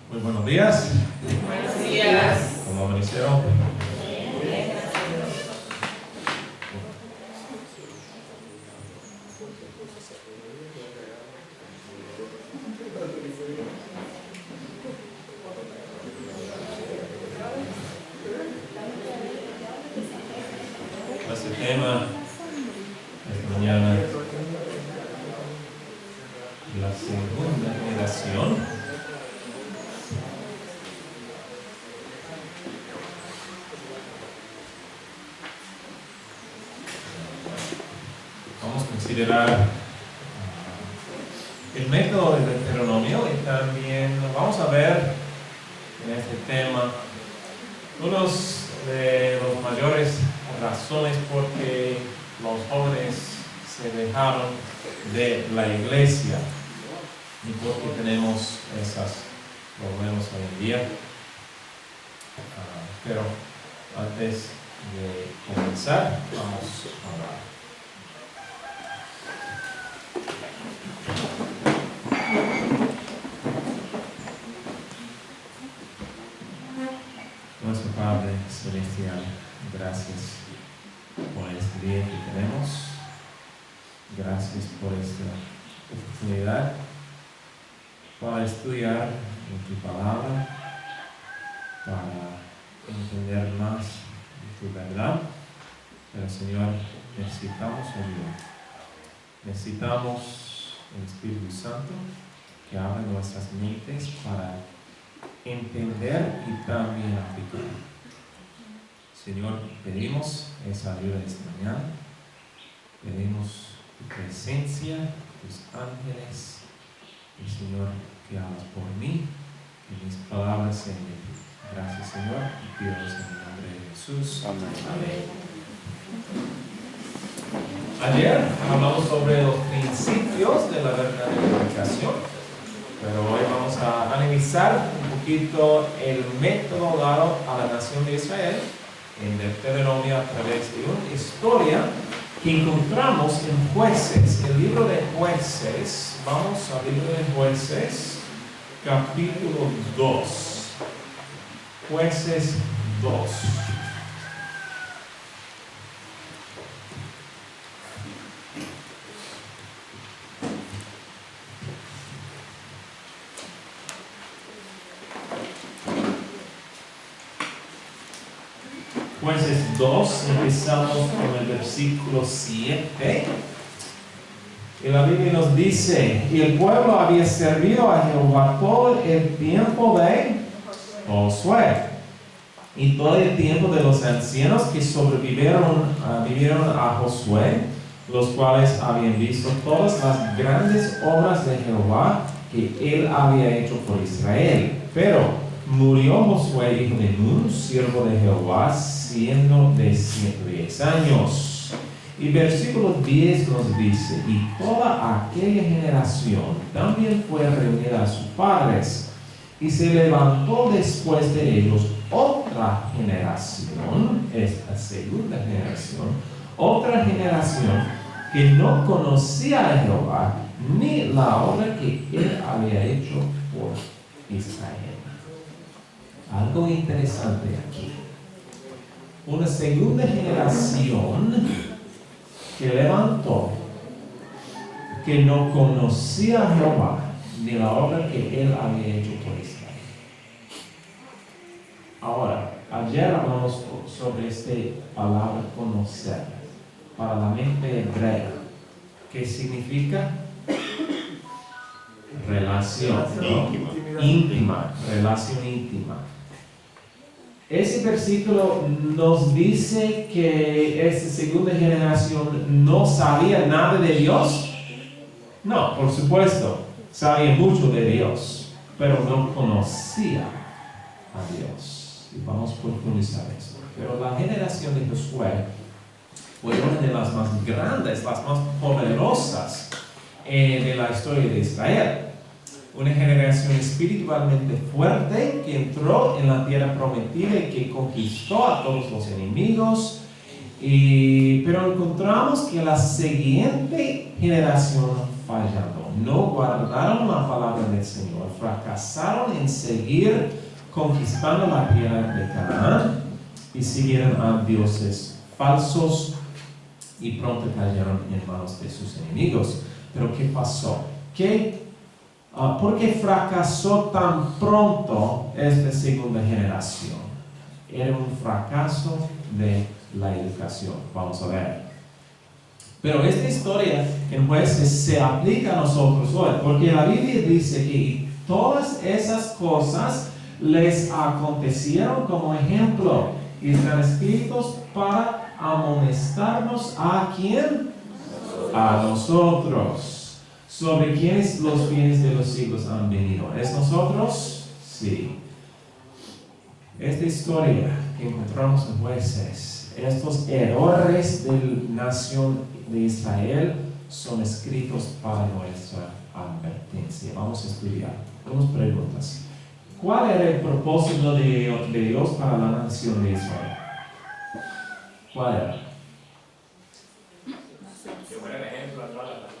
Muy buenos días. Buenos días. ¿Cómo amanecieron? Nuestro tema esta mañana, la segunda generación. Vamos a considerar el método del Deuteronomio y también vamos a ver en este tema unos de los mayores razones por que los jóvenes se dejaron de la iglesia y por qué tenemos esos problemas hoy en día. Pero antes de comenzar, vamos a orar. Nuestro Padre Celestial, gracias por este día que tenemos. Gracias por esta oportunidad para estudiar en tu palabra, para entender más de tu verdad. Pero Señor, necesitamos ayuda. Necesitamos el Espíritu Santo que abra nuestras mentes para entender y también aplicar. Señor, pedimos esa ayuda esta mañana. Pedimos tu presencia, tus ángeles, y Señor, que hagas por mí, que mis palabras sean de ti. Gracias, Señor, y pido en el nombre de Jesús. Amén. Ayer hablamos sobre los principios de la verdadera predicación, pero hoy vamos a analizar un poquito el método dado a la nación de Israel en Deuteronomio a través de una historia que encontramos en Jueces, el libro de Jueces. Vamos al libro de Jueces, capítulo 2. Jueces 2. Jueces 2, empezamos con el versículo 7. Y la Biblia nos dice: y el pueblo había servido a Jehová todo el tiempo de Josué y todo el tiempo de los ancianos que sobrevivieron a Josué, los cuales habían visto todas las grandes obras de Jehová que él había hecho por Israel. Pero murió Josué, hijo de Nun, siervo de Jehová, siendo de 110 años. Y versículo 10 nos dice: y toda aquella generación también fue reunida a sus padres, y se levantó después de ellos otra generación, esta segunda generación, otra generación que no conocía a Jehová, ni la obra que él había hecho por Israel. Algo interesante aquí. Una segunda generación que levantó, que no conocía a Jehová, ni la obra que él había hecho por Israel. Ahora, ayer hablamos sobre esta palabra conocer, para la mente hebrea, que significa relación, ¿no? Íntima, relación íntima. Ese versículo nos dice que esta segunda generación no sabía nada de Dios. No, por supuesto, sabía mucho de Dios, pero no conocía a Dios. Y vamos a profundizar esto. Pero la generación de Josué fue una de las más grandes, las más poderosas de la historia de Israel. Una generación espiritualmente fuerte que entró en la tierra prometida y que conquistó a todos los enemigos. Pero encontramos que la siguiente generación falló. no guardaron la palabra del Señor, fracasaron en seguir conquistando la tierra de Canaán y siguieron a dioses falsos y pronto cayeron en manos de sus enemigos. Pero ¿qué pasó? ¿Por qué fracasó tan pronto esta segunda generación? Era un fracaso de la educación. Vamos a ver. Pero esta historia en Jueces se aplica a nosotros hoy, porque la Biblia dice que todas esas cosas les acontecieron como ejemplo y están escritos para amonestarnos ¿a quién? A nosotros. ¿Sobre quiénes los bienes de los siglos han venido? ¿Es nosotros? Sí. Esta historia que encontramos en Jueces, estos errores de la nación de Israel son escritos para nuestra advertencia. Vamos a estudiar. Unas preguntas. ¿Cuál era el propósito de Dios para la nación de Israel? ¿Cuál era? Que fuera el ejemplo a todas las naciones.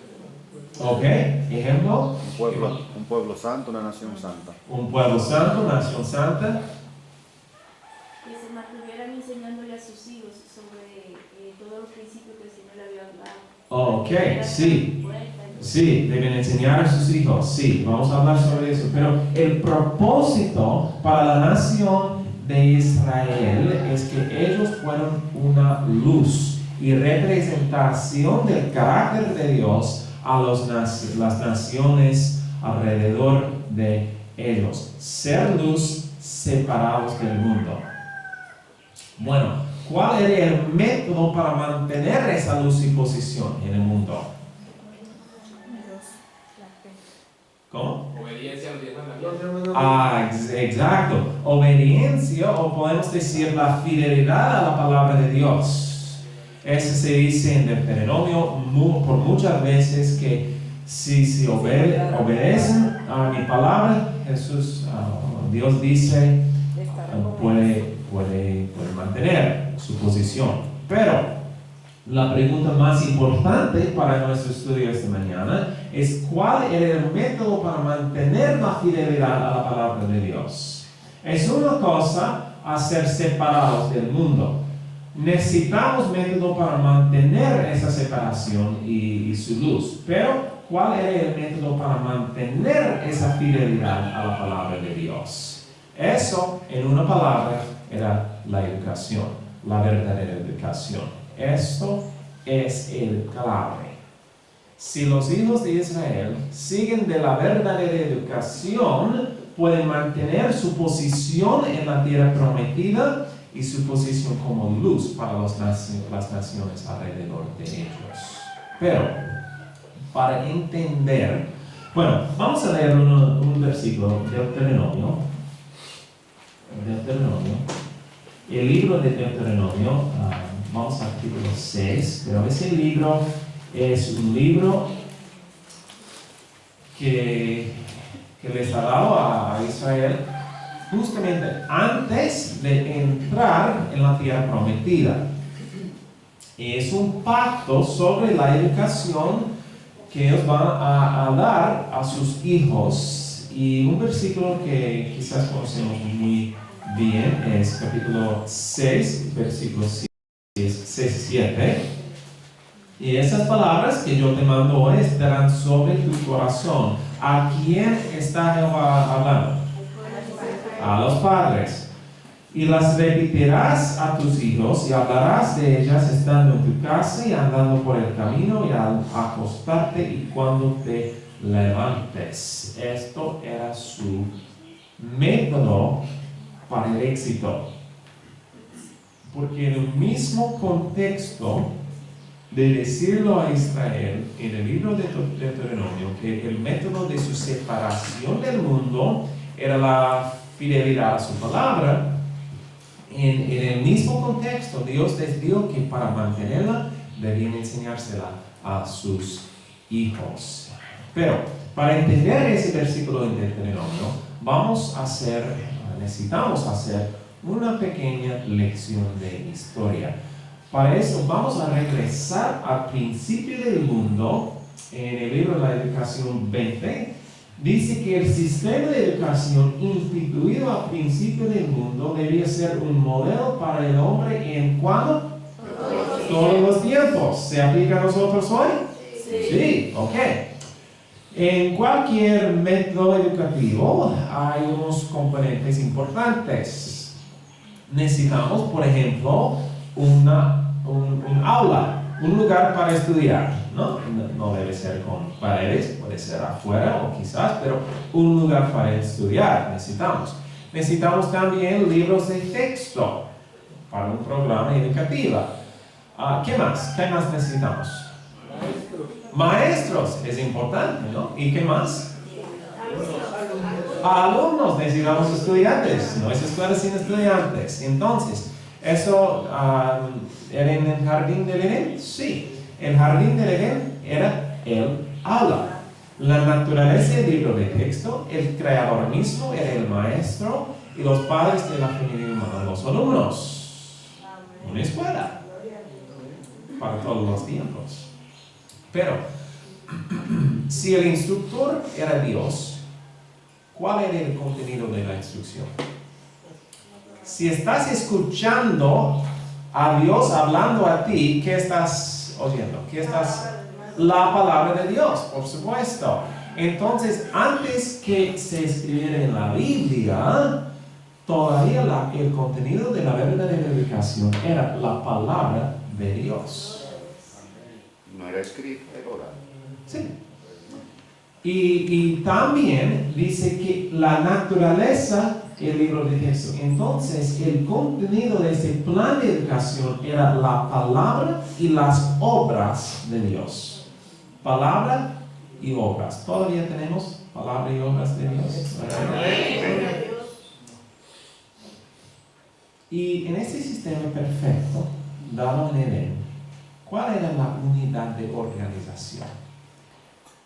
Ok, ejemplo. Un pueblo santo, una nación santa. Un pueblo santo, nación santa. Que se mantuvieran enseñándole a sus hijos sobre todos los principios que el Señor le había dado. Ok, sí. Sí, deben enseñar a sus hijos. Sí, vamos a hablar sobre eso. Pero el propósito para la nación de Israel es que ellos fueron una luz y representación del carácter de Dios a las naciones alrededor de ellos. Ser luz separados del mundo. Bueno, ¿cuál era el método para mantener esa luz y posición en el mundo? ¿Cómo? Obediencia a los 10 mandamientos. Exacto. Obediencia, o podemos decir la fidelidad a la palabra de Dios. Eso se dice en Deuteronomio por muchas veces que si obedecen a mi palabra, Dios dice, puede mantener su posición. Pero la pregunta más importante para nuestro estudio esta mañana es ¿cuál era el método para mantener la fidelidad a la palabra de Dios? Es una cosa a ser separados del mundo. Necesitamos método para mantener esa separación y su luz. Pero ¿cuál era el método para mantener esa fidelidad a la palabra de Dios? Eso, en una palabra, era la educación, la verdadera educación. Esto es el clave. Si los hijos de Israel siguen de la verdadera educación, pueden mantener su posición en la tierra prometida y su posición como luz para las naciones alrededor de ellos. Pero, para entender, bueno, vamos a leer un versículo de Deuteronomio. El libro de Deuteronomio, vamos al capítulo 6, pero ese libro es un libro que les ha dado a Israel justamente antes de entrar en la tierra prometida. Es un pacto sobre la educación que ellos van a dar a sus hijos. Y un versículo que quizás conocemos muy bien es capítulo 6, versículos 6 y 7. Y esas palabras que yo te mando hoy estarán sobre tu corazón. ¿A quién está Jehová hablando? A los padres. Y las repetirás a tus hijos y hablarás de ellas estando en tu casa y andando por el camino y al acostarte y cuando te levantes. Esto era su método para el éxito. Porque en el mismo contexto de decirlo a Israel en el libro de Deuteronomio que el método de su separación del mundo era la fidelidad a su palabra, en el mismo contexto Dios les dijo que para mantenerla debían enseñársela a sus hijos. Pero para entender ese versículo en Deuteronomio necesitamos hacer una pequeña lección de historia. Para eso vamos a regresar al principio del mundo en el libro de la Educación 20, dice que el sistema de educación instituido al principio del mundo debía ser un modelo para el hombre en cuando todos los tiempos. ¿Se aplica a nosotros hoy? Sí, ok. En cualquier método educativo hay unos componentes importantes. Necesitamos, por ejemplo, un aula, un lugar para estudiar, ¿no? No debe ser con paredes, puede ser afuera o quizás, pero un lugar para estudiar necesitamos. Necesitamos también libros de texto para un programa educativo. ¿Qué más? ¿Qué más necesitamos? Maestros, es importante, ¿no? ¿Y qué más? Alumnos, necesitamos estudiantes, no es escuela sin estudiantes. Entonces, ¿eso era en el jardín del Edén? Sí, el jardín del Edén era el aula. La naturaleza del libro de texto, el creador mismo era el maestro y los padres de la familia humana, los alumnos. Una escuela para todos los tiempos. Pero, si el instructor era Dios, ¿cuál era el contenido de la instrucción? Si estás escuchando a Dios hablando a ti, ¿qué estás oyendo? La palabra de Dios, por supuesto. Entonces, antes que se escribiera en la Biblia, todavía el contenido de la verdadera educación era la palabra de Dios. No era escrito, era oral. Sí. Y también dice que la naturaleza, el libro de texto. Entonces, el contenido de ese plan de educación era la palabra y las obras de Dios. Palabra y obras. ¿Todavía tenemos palabra y obras de Dios? Y en ese sistema perfecto, dado en Edén, ¿cuál era la unidad de organización?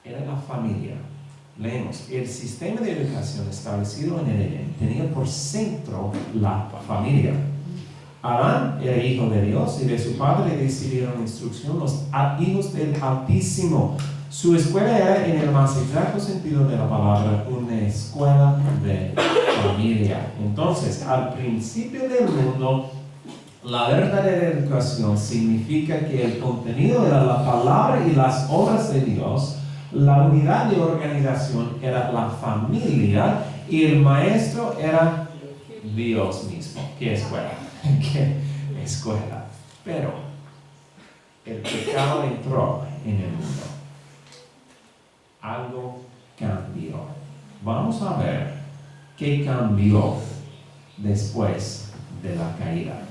Era la familia. Leemos, el sistema de educación establecido en el Edén tenía por centro la familia. Adán era hijo de Dios y de su padre recibieron instrucción los hijos del Altísimo. Su escuela era, en el más exacto sentido de la palabra, una escuela de familia. Entonces, al principio del mundo, la verdadera educación significa que el contenido era la palabra y las obras de Dios. La unidad de organización era la familia y el maestro era Dios mismo. ¿Qué escuela? ¿Qué escuela? Pero el pecado entró en el mundo. Algo cambió. Vamos a ver qué cambió después de la caída.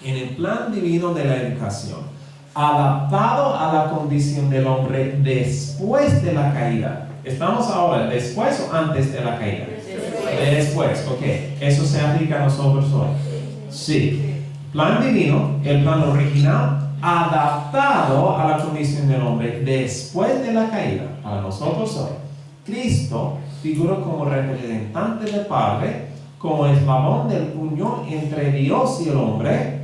En el plan divino de la educación, adaptado a la condición del hombre después de la caída. ¿Estamos ahora después o antes de la caída? Después, ok. ¿Eso se aplica a nosotros hoy? Sí. Plan divino, el plan original, adaptado a la condición del hombre después de la caída. Para nosotros hoy, Cristo figura como representante del Padre, como eslabón del unión entre Dios y el hombre.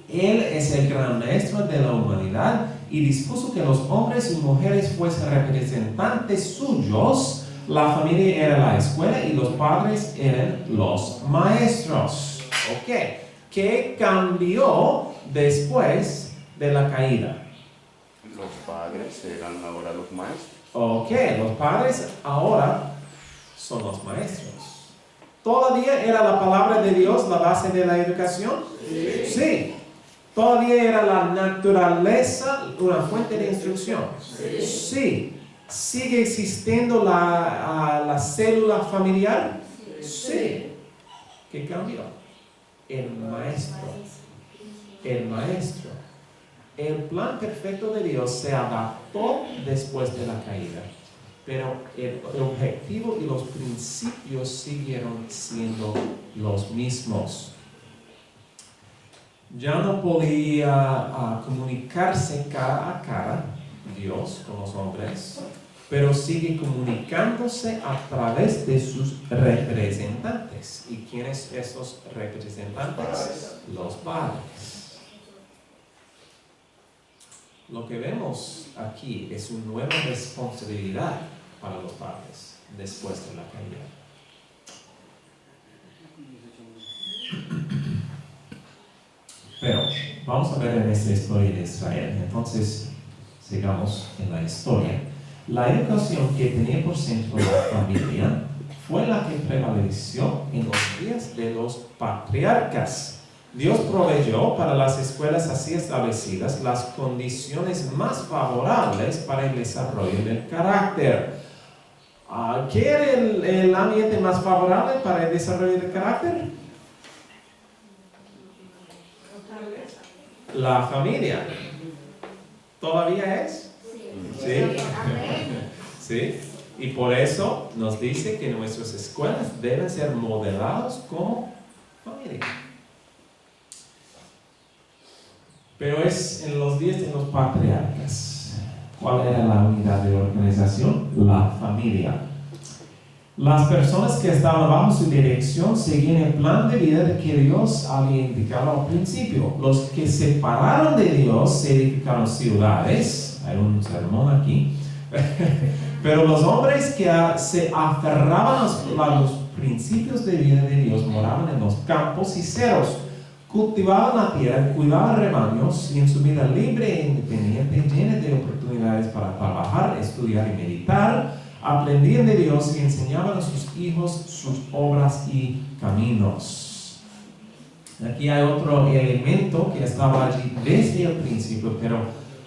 Él es el gran maestro de la humanidad y dispuso que los hombres y mujeres fuesen representantes suyos. La familia era la escuela y los padres eran los maestros. Ok, ¿qué cambió después de la caída? Los padres eran ahora los maestros. Ok, los padres ahora son los maestros. ¿Todavía era la palabra de Dios la base de la educación? Sí. ¿Todavía era la naturaleza una fuente de instrucción? Sí. ¿Sigue existiendo la célula familiar? Sí. ¿Qué cambió? El maestro. El maestro. El plan perfecto de Dios se adaptó después de la caída, pero el objetivo y los principios siguieron siendo los mismos. Ya no podía comunicarse cara a cara Dios con los hombres, pero sigue comunicándose a través de sus representantes. ¿Y quiénes esos representantes? Los padres. lo que vemos aquí es una nueva responsabilidad para los padres después de la caída. Pero vamos a ver en esta historia de Israel. Entonces, sigamos en la historia. La educación que tenía por centro la familia fue la que prevaleció en los días de los patriarcas. Dios proveyó para las escuelas así establecidas las condiciones más favorables para el desarrollo del carácter. ¿Qué era el ambiente más favorable para el desarrollo del carácter? La familia. ¿Todavía es? Sí. Sí. Y por eso nos dice que nuestras escuelas deben ser modeladas como familia. Pero es en los días de los patriarcas. ¿Cuál era la unidad de organización? La familia. Las personas que estaban bajo su dirección seguían el plan de vida que Dios había indicado al principio. Los que se separaron de Dios se edificaron ciudades. Hay un sermón aquí. Pero los hombres que se aferraban a los principios de vida de Dios moraban en los campos y cerros, cultivaban la tierra, cuidaban rebaños y en su vida libre e independiente, llena de oportunidades para trabajar, estudiar y meditar, aprendían de Dios y enseñaban a sus hijos sus obras y caminos. Aquí hay otro elemento que estaba allí desde el principio, pero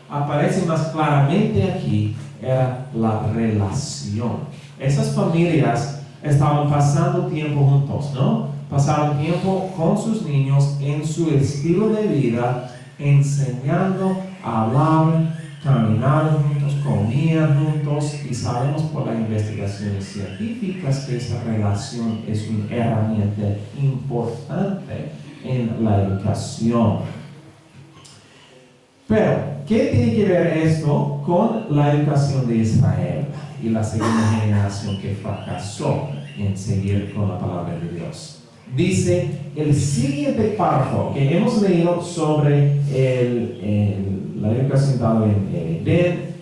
aparece más claramente aquí, era la relación. Esas familias estaban pasando tiempo juntos, ¿no? Pasaban tiempo con sus niños en su estilo de vida, enseñando, hablaban, caminaban juntos, comían juntos, y sabemos por las investigaciones científicas que esa relación es una herramienta importante en la educación. Pero, ¿qué tiene que ver esto con la educación de Israel y la segunda generación que fracasó en seguir con la palabra de Dios? Dice el siguiente párrafo que hemos leído sobre la educación dada en Edén,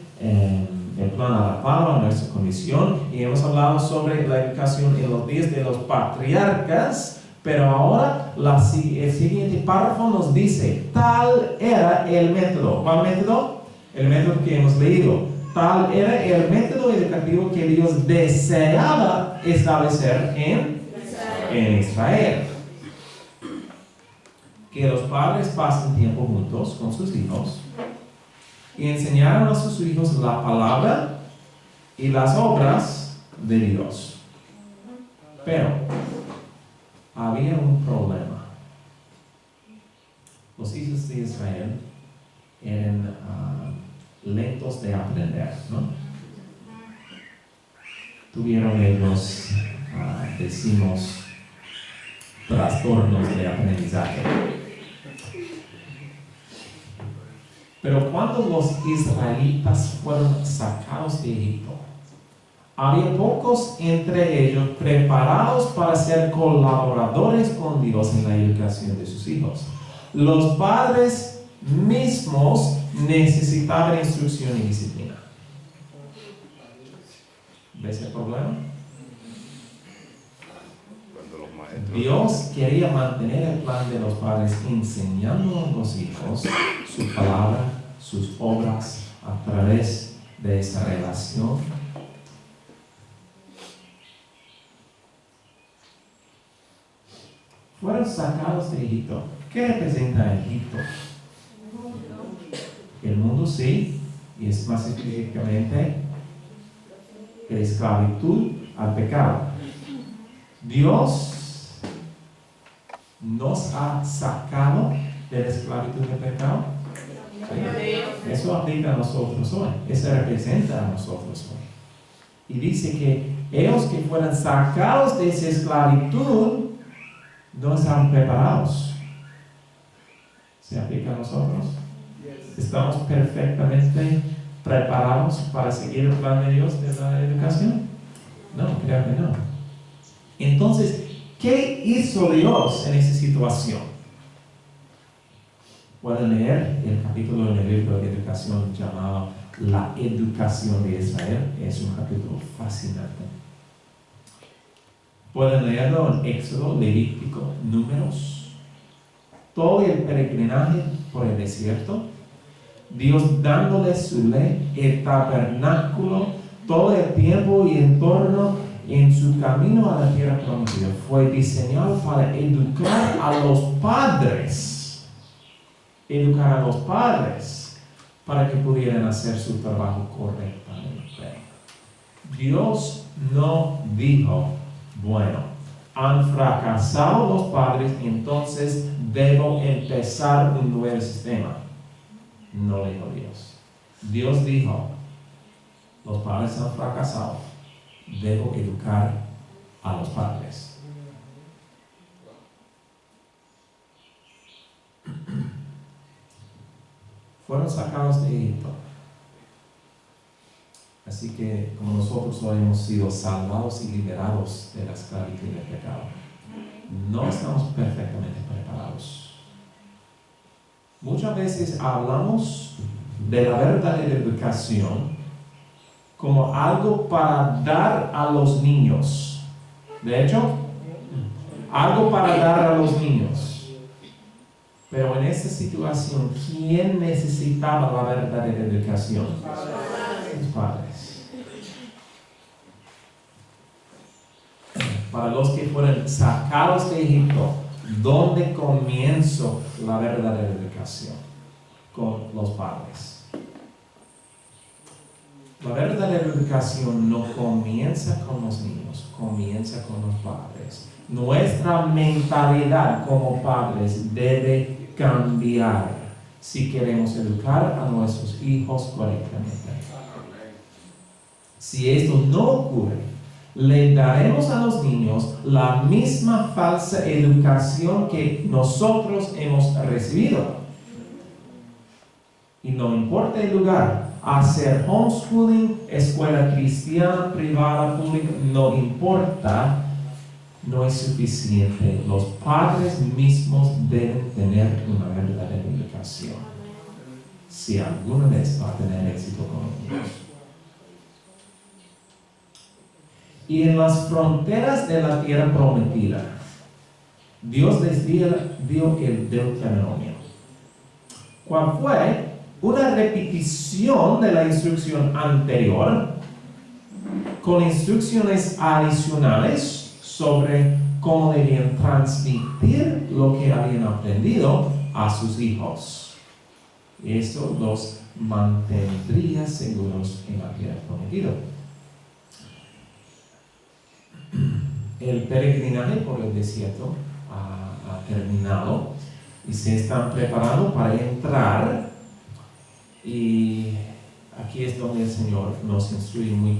el plan adaptado a nuestra condición, y hemos hablado sobre la educación en los días de los patriarcas. Pero ahora el siguiente párrafo nos dice, tal era el método. ¿Cuál método? El método que hemos leído. Tal era el método educativo que Dios deseaba establecer en Israel. Que los padres pasen tiempo juntos con sus hijos y enseñaran a sus hijos la palabra y las obras de Dios. Pero había un problema. Los hijos de Israel eran lentos de aprender, ¿no? Tuvieron ellos, decimos, trastornos de aprendizaje. Pero cuando los israelitas fueron sacados de Egipto, había pocos entre ellos preparados para ser colaboradores con Dios en la educación de sus hijos. Los padres mismos necesitaban instrucción y disciplina. ¿Ves el problema? Dios quería mantener el plan de los padres enseñando a los hijos su palabra, sus obras a través de esa relación. Fueron sacados de Egipto. ¿Qué representa Egipto? El mundo, sí, y es más específicamente la esclavitud al pecado. Dios nos ha sacado de la esclavitud del pecado. ¿Sí? Eso aplica a nosotros hoy. Eso representa a nosotros hoy. Y dice que ellos que fueran sacados de esa esclavitud no estaban preparados. ¿Se aplica a nosotros? ¿Estamos perfectamente preparados para seguir el plan de Dios de la educación? No, creo que no. Entonces, ¿qué hizo Dios en esa situación? Pueden leer el capítulo en el libro de educación llamado La Educación de Israel. Es un capítulo fascinante. Pueden leerlo en Éxodo, Levítico, Números. Todo el peregrinaje por el desierto. Dios dándoles su ley, el tabernáculo, todo el tiempo y entorno en su camino a la tierra prometida. Fue diseñado para educar a los padres. Educar a los padres para que pudieran hacer su trabajo correctamente. Dios no dijo, bueno, han fracasado los padres, entonces debo empezar un nuevo sistema. No dijo Dios. Dios dijo, los padres han fracasado, debo educar a los padres. Fueron sacados de Egipto. Así que como nosotros hoy hemos sido salvados y liberados de la esclavitud del pecado, no estamos perfectamente preparados. Muchas veces hablamos de la verdadera educación como algo para dar a los niños. De hecho, algo para dar a los niños. Pero en esta situación, ¿quién necesitaba la verdadera educación? Los padres. Para los que fueron sacados de Egipto, ¿dónde comienza la verdadera educación? Con los padres. La verdadera educación no comienza con los niños, comienza con los padres. Nuestra mentalidad como padres debe cambiar si queremos educar a nuestros hijos correctamente. Si esto no ocurre, le daremos a los niños la misma falsa educación que nosotros hemos recibido. Y no importa el lugar, hacer homeschooling, escuela cristiana, privada, pública, no importa, no es suficiente. Los padres mismos deben tener una verdadera educación. Si alguna vez va a tener éxito con los niños. Y en las fronteras de la tierra prometida, Dios les dio el Deuteronomio, cual fue una repetición de la instrucción anterior, con instrucciones adicionales sobre cómo debían transmitir lo que habían aprendido a sus hijos. Y esto los mantendría seguros en la tierra prometida. El peregrinaje por el desierto ha terminado y se están preparando para entrar, y aquí es donde el Señor nos instruye muy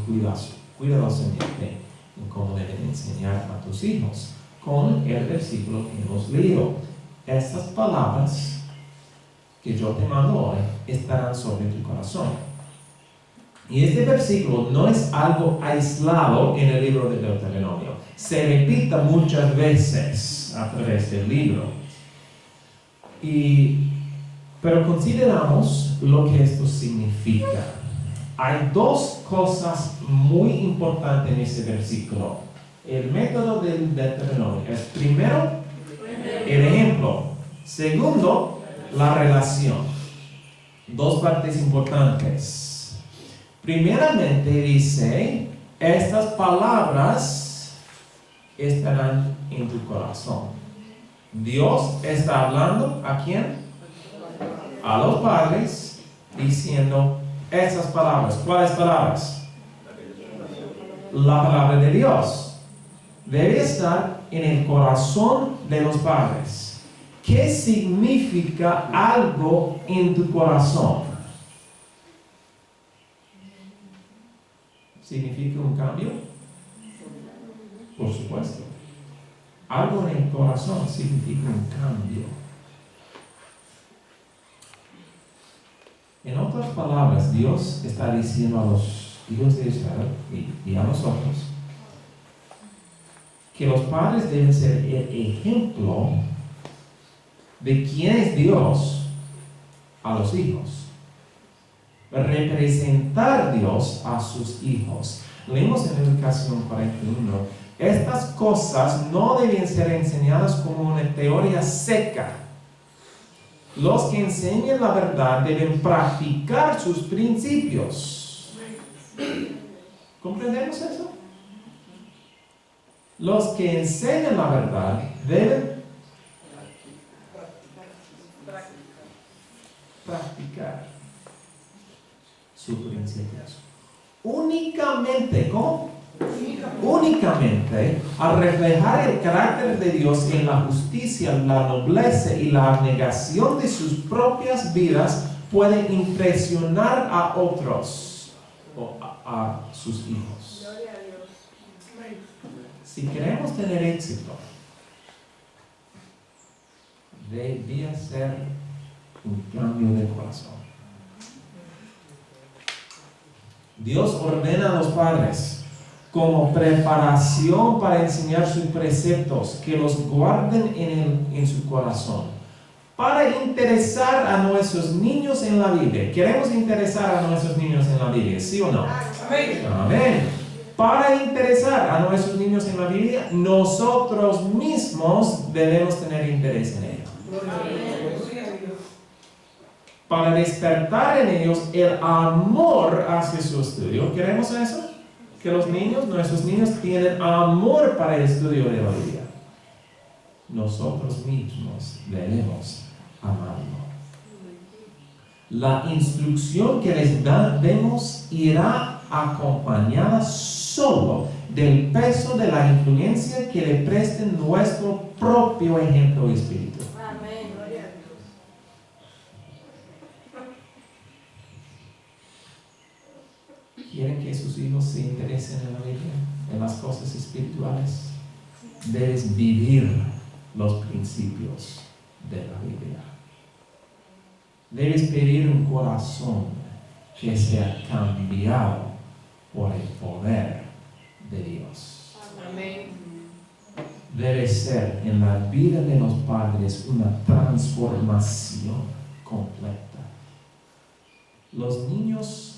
cuidadosamente en cómo deben enseñar a tus hijos, con el versículo que hemos leído. Estas palabras que yo te mando hoy estarán sobre tu corazón. Y este versículo no es algo aislado en el libro de Deuteronomio. Se repite muchas veces a través del libro. Pero consideramos lo que esto significa. Hay dos cosas muy importantes en ese versículo. El método del Deuteronomio es, primero, el ejemplo. Segundo, la relación. Dos partes importantes. Primeramente dice, estas palabras estarán en tu corazón. Dios está hablando ¿a quién? A los padres, diciendo estas palabras. ¿Cuáles palabras? La palabra de Dios debe estar en el corazón de los padres. ¿Qué significa algo en tu corazón? ¿Significa un cambio? Por supuesto. Algo en el corazón significa un cambio. En otras palabras, Dios está diciendo a los hijos de Israel y a nosotros que los padres deben ser el ejemplo de quién es Dios a los hijos. Representar a Dios a sus hijos. Leímos en Educación 41, estas cosas no deben ser enseñadas como una teoría seca. Los que enseñan la verdad deben practicar sus principios. ¿Comprendemos eso? Los que enseñan la verdad deben practicar sus principios. Únicamente, ¿cómo? Únicamente al reflejar el carácter de Dios en la justicia, la nobleza y la abnegación de sus propias vidas, pueden impresionar a otros o a sus hijos. Gloria a Dios. Si queremos tener éxito, debía ser un cambio de corazón. Dios ordena a los padres como preparación para enseñar sus preceptos, que los guarden en su corazón, para interesar a nuestros niños en la Biblia. ¿Queremos interesar a nuestros niños en la Biblia? ¿Sí o no? Amén. Amén. Para interesar a nuestros niños en la Biblia, nosotros mismos debemos tener interés en ello. Para despertar en ellos el amor hacia su estudio. ¿Queremos eso? Que los niños, nuestros niños, tienen amor para el estudio de la Biblia. Nosotros mismos debemos amarlo. La instrucción que les demos irá acompañada solo del peso de la influencia que le presten nuestro propio ejemplo espiritual. Amén. Gloria a Dios. ¿Quieren que sus hijos se interesen en la Biblia, en las cosas espirituales? Debes vivir los principios de la Biblia. Debes pedir un corazón que sea cambiado por el poder de Dios. Amén. Debe ser en la vida de los padres una transformación completa. Los niños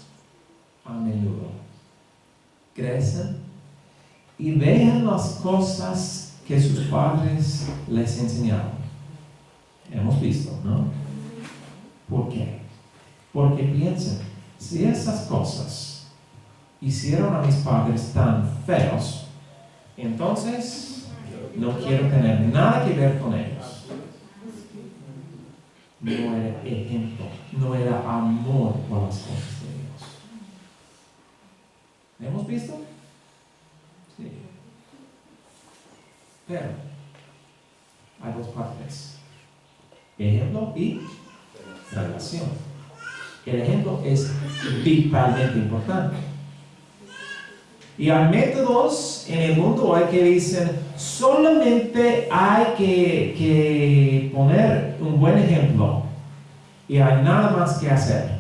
a menudo crecen y dejan las cosas que sus padres les enseñaron. Hemos visto, ¿no? ¿Por qué? Porque piensan, si esas cosas hicieron a mis padres tan feos, entonces no quiero tener nada que ver con ellos. No era ejemplo, no era amor por las cosas de Dios. ¿Hemos visto? Sí. Pero hay dos partes: ejemplo y relación. El ejemplo es vitalmente importante. Y hay métodos en el mundo hoy que dicen solamente hay que poner un buen ejemplo y hay nada más que hacer.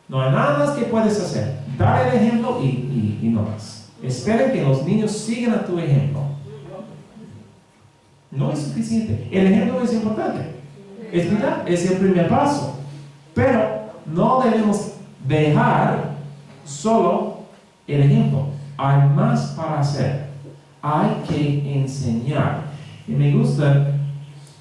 No hay nada más que puedes hacer. Dar el ejemplo y no más. Espera que los niños sigan a tu ejemplo. No es suficiente. El ejemplo es importante. Es vital, es el primer paso. Pero no debemos dejar solo el ejemplo. Hay más para hacer. Hay que enseñar. Y me gusta,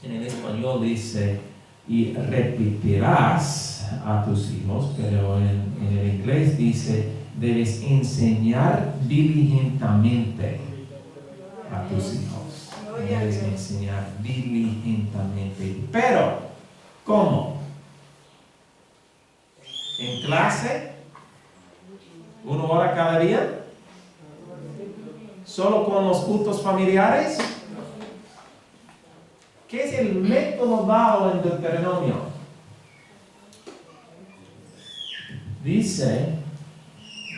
en el español dice, y repetirás a tus hijos, pero en el inglés dice, debes enseñar diligentemente a tus hijos. Debes enseñar diligentemente. Pero, ¿cómo? ¿En clase? ¿1 hora cada día? ¿Solo con los cultos familiares? ¿Qué es el método dado en Deuteronomio? Dice,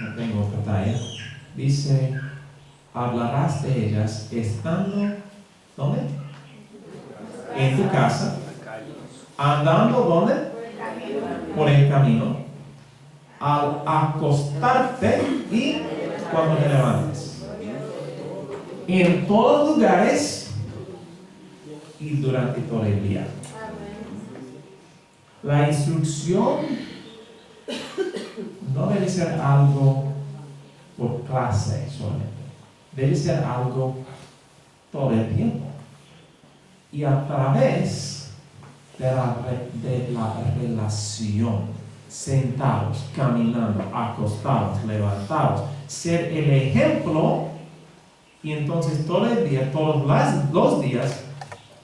no tengo otra talla, dice, hablarás de ellas estando, ¿dónde? En tu casa, andando, ¿dónde? Por el camino, al acostarte y cuando te levantes. En todos lugares y durante todo el día. La instrucción no debe ser algo por clase solamente. Debe ser algo todo el tiempo. Y a través de la relación, sentados, caminando, acostados, levantados, ser el ejemplo, y entonces todo el día, todos los días,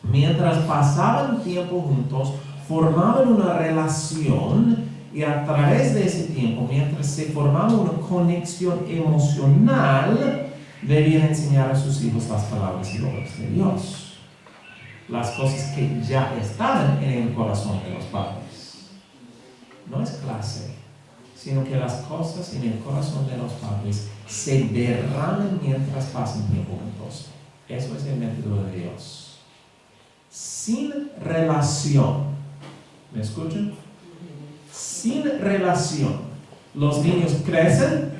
mientras pasaban tiempo juntos, formaban una relación, y a través de ese tiempo, mientras se formaba una conexión emocional, debían enseñar a sus hijos las palabras y obras de Dios. Las cosas que ya estaban en el corazón de los padres. No es clase, sino que las cosas en el corazón de los padres se derraman mientras pasan tiempo juntos. Eso es el método de Dios. Sin relación, ¿me escuchan? Sin relación, los niños crecen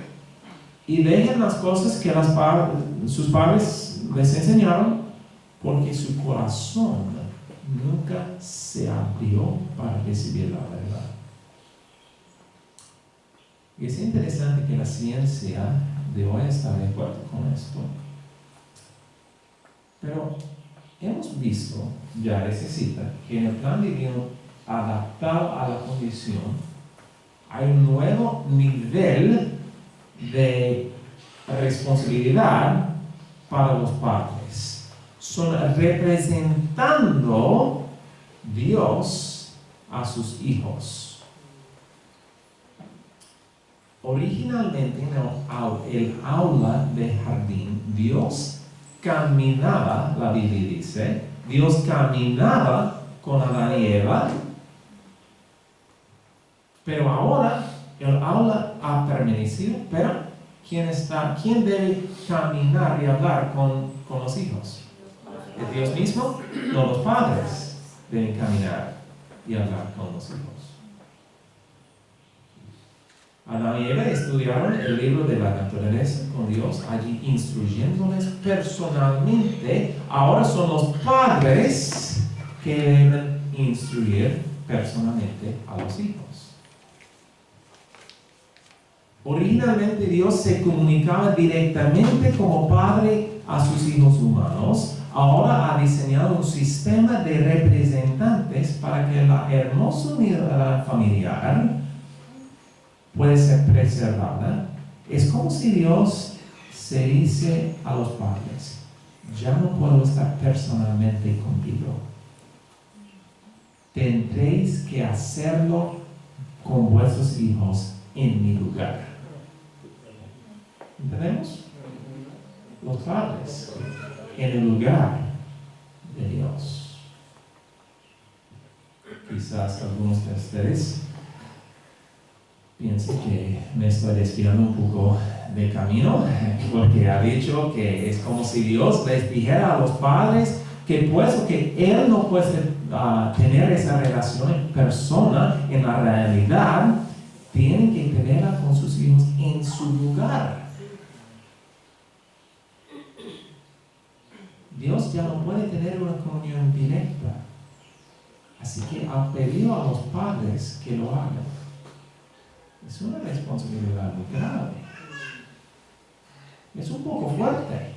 y dejan las cosas que sus padres les enseñaron porque su corazón nunca se abrió para recibir la verdad. Y es interesante que la ciencia de hoy está de acuerdo con esto. Pero hemos visto ya esa cita que en el plan divino adaptado a la condición hay un nuevo nivel de responsabilidad para los padres. Son representando Dios a sus hijos. Originalmente en el aula de jardín, Dios caminaba, la Biblia dice, Dios caminaba con Adán y Eva, pero ahora el aula ha permanecido, pero ¿quién debe caminar y hablar con los hijos? ¿Es Dios mismo? No, los padres deben caminar y hablar con los hijos. Adán y Eva estudiaron el libro de la naturaleza con Dios, allí instruyéndoles personalmente. Ahora son los padres que deben instruir personalmente a los hijos. Originalmente Dios se comunicaba directamente como padre a sus hijos humanos. Ahora ha diseñado un sistema de representantes para que la hermosa unidad familiar puede ser preservada. Es como si Dios se dice a los padres: ya no puedo estar personalmente contigo. Tendréis que hacerlo con vuestros hijos en mi lugar. ¿Entendemos? Los padres en el lugar de Dios. Quizás algunos de ustedes pienso que me estoy desviando un poco de camino, porque ha dicho que es como si Dios les dijera a los padres que puesto que Él no puede tener esa relación en persona, en la realidad, tienen que tenerla con sus hijos en su lugar. Dios ya no puede tener una comunión directa, así que ha pedido a los padres que lo hagan. Es una responsabilidad muy grave. Es un poco fuerte.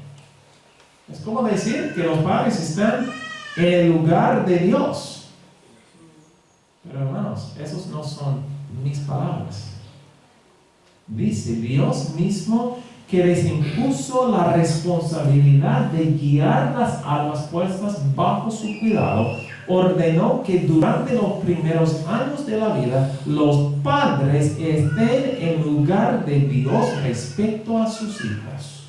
Es como decir que los padres están en el lugar de Dios. Pero hermanos, esos no son mis palabras. Dice Dios mismo que les impuso la responsabilidad de guiar las almas puestas bajo su cuidado. Ordenó que durante los primeros años de la vida los padres estén en lugar de Dios respecto a sus hijos.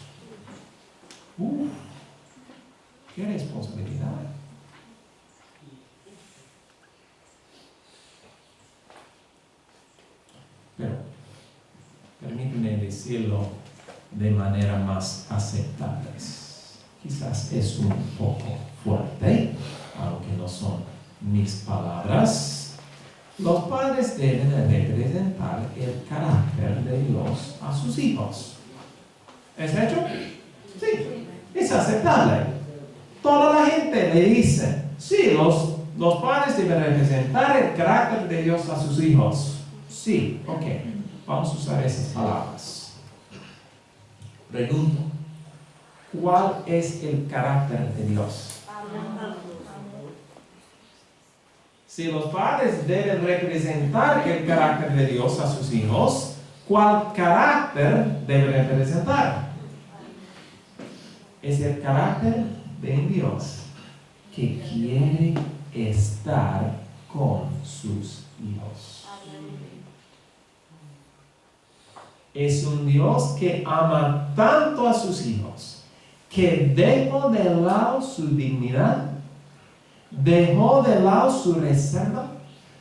¡Qué responsabilidad! Pero, permíteme decirlo de manera más aceptable. Quizás es un poco fuerte, aunque no son mis palabras. Los padres deben representar el carácter de Dios a sus hijos. ¿Es hecho? Sí, es aceptable. Toda la gente le dice, sí, los los padres deben representar el carácter de Dios a sus hijos. Sí, ok. Vamos a usar esas palabras. Pregunto, ¿cuál es el carácter de Dios? Si los padres deben representar el carácter de Dios a sus hijos, ¿cuál carácter debe representar? Es el carácter de Dios que quiere estar con sus hijos. Es un Dios que ama tanto a sus hijos que dejó de lado su dignidad, dejó de lado su reserva,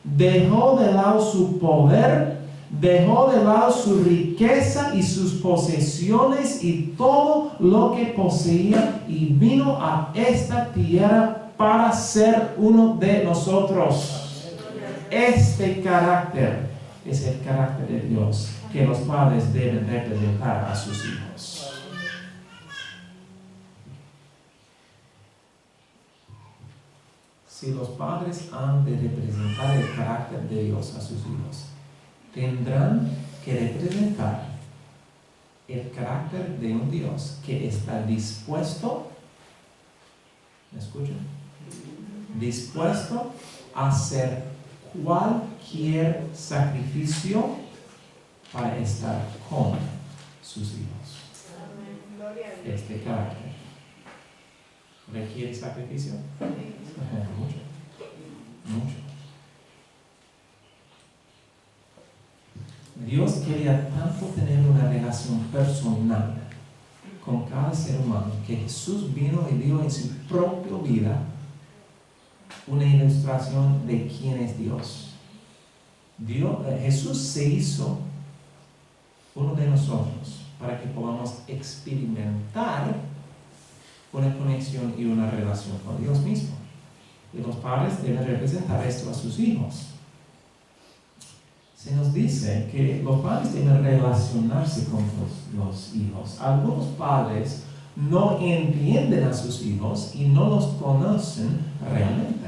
dejó de lado su poder, dejó de lado su riqueza y sus posesiones y todo lo que poseía y vino a esta tierra para ser uno de nosotros. Este carácter es el carácter de Dios que los padres deben representar a sus hijos. Si los padres han de representar el carácter de Dios a sus hijos, tendrán que representar el carácter de un Dios que está dispuesto, ¿me escuchan? Dispuesto a hacer cualquier sacrificio para estar con sus hijos. Este carácter requiere sacrificio. Mucho. Dios quería tanto tener una relación personal con cada ser humano que Jesús vino y dio en su propia vida una ilustración de quién es Dios. Jesús se hizo uno de nosotros para que podamos experimentar una conexión y una relación con Dios mismo. Y los padres deben representar esto a sus hijos. Se nos dice que los padres deben relacionarse con los hijos. Algunos padres no entienden a sus hijos y no los conocen realmente.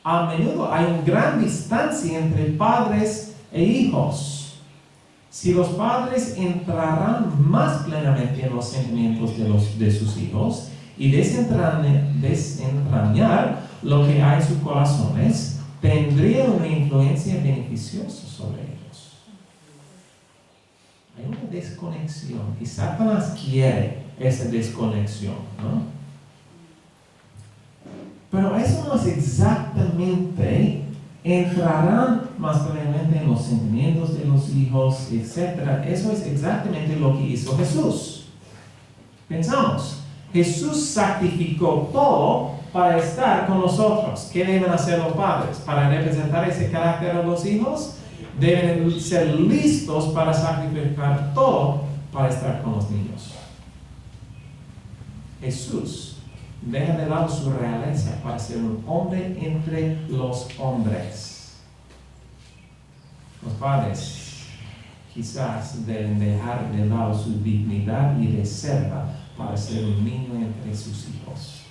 A menudo hay una gran distancia entre padres e hijos. Si los padres entrarán más plenamente en los sentimientos de sus hijos y desentrañar lo que hay en sus corazones, tendría una influencia beneficiosa sobre ellos. Hay una desconexión y Satanás quiere esa desconexión, ¿no? Pero eso no es exactamente entrarán más plenamente en los sentimientos de los hijos, etc. Eso es exactamente lo que hizo Jesús. Pensamos, Jesús sacrificó todo para estar con nosotros. ¿Qué deben hacer los padres? Para representar ese carácter a los hijos, deben ser listos para sacrificar todo para estar con los niños. Jesús deja de lado su realeza para ser un hombre entre los hombres. Los padres quizás deben dejar de lado su dignidad y reserva para ser un niño entre sus hijos.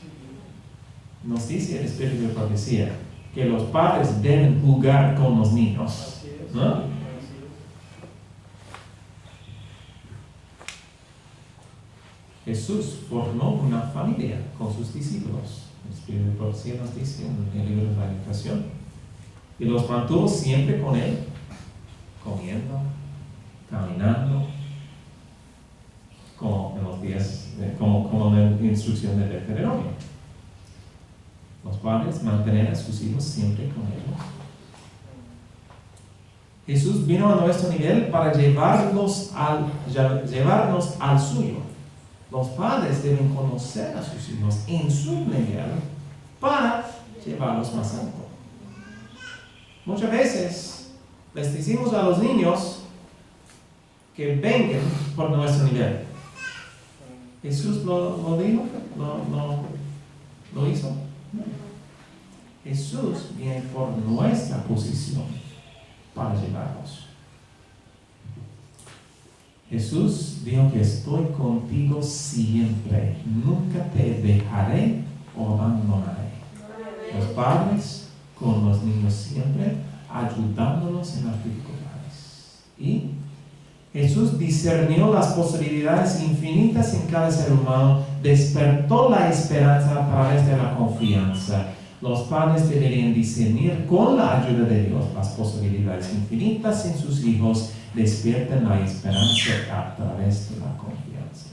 Nos dice el Espíritu de Profecía que los padres deben jugar con los niños, ¿no? Jesús formó una familia con sus discípulos. El Espíritu de Profecía nos dice en el libro de la Lamentación. Y los mantuvo siempre con él, comiendo, caminando, como en los días, como en la instrucción del Deuteronomio. Los padres mantener a sus hijos siempre con ellos. Jesús vino a nuestro nivel para llevarnos al suyo. Los padres deben conocer a sus hijos en su nivel para llevarlos más alto. Muchas veces les decimos a los niños que vengan por nuestro nivel. ¿Jesús lo dijo? ¿Lo hizo? No. Jesús viene por nuestra posición para llevarnos. Jesús dijo que estoy contigo siempre, nunca te dejaré o abandonaré. Los padres con los niños siempre, ayudándolos en las dificultades. Y Jesús discernió las posibilidades infinitas en cada ser humano, despertó la esperanza a través de la confianza. Los padres deberían discernir con la ayuda de Dios las posibilidades infinitas en sus hijos, despierten la esperanza a través de la confianza.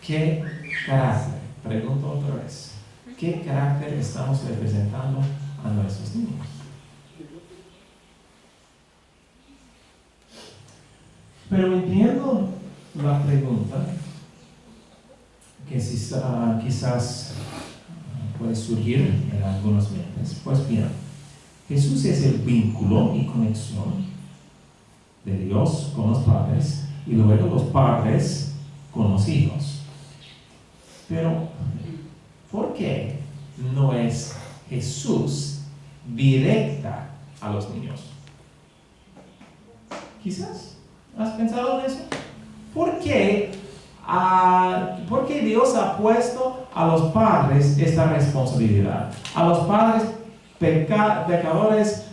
¿Qué carácter? Pregunto otra vez. ¿Qué carácter estamos representando a nuestros niños? Pero entiendo la pregunta que quizás puede surgir en algunos mentes. Pues bien, Jesús es el vínculo y conexión de Dios con los padres y luego los padres con los hijos. Pero, ¿por qué no es Jesús directa a los niños? Quizás, ¿has pensado en eso? ¿Por qué Dios ha puesto a los padres esta responsabilidad? A los padres pecadores,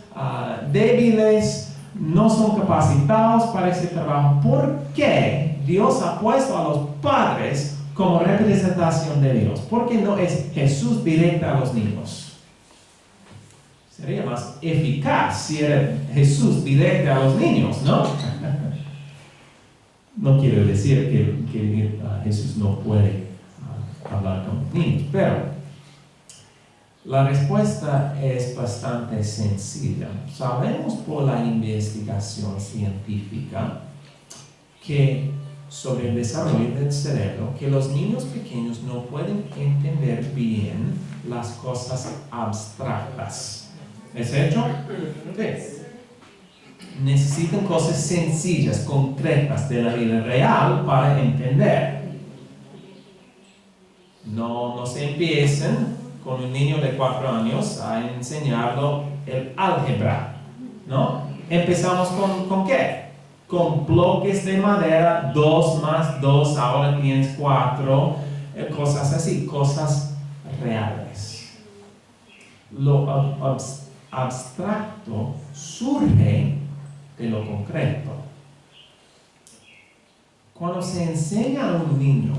débiles, no son capacitados para ese trabajo. ¿Por qué Dios ha puesto a los padres como representación de Dios? ¿Por qué no es Jesús directa a los niños? Sería más eficaz si era Jesús directa a los niños, ¿no? No quiero decir que Jesús no puede hablar con los niños, pero la respuesta es bastante sencilla. Sabemos por la investigación científica que sobre el desarrollo del cerebro, que los niños pequeños no pueden entender bien las cosas abstractas. ¿Es hecho? Sí. Necesitan cosas sencillas, concretas de la vida real para entender. No se empiecen con un niño de 4 años a enseñarlo el álgebra, ¿no? Empezamos con ¿qué? Con bloques de madera, 2 más 2, ahora tienes 4, cosas así, cosas reales. Lo abstracto surge de lo concreto. Cuando se enseña a un niño,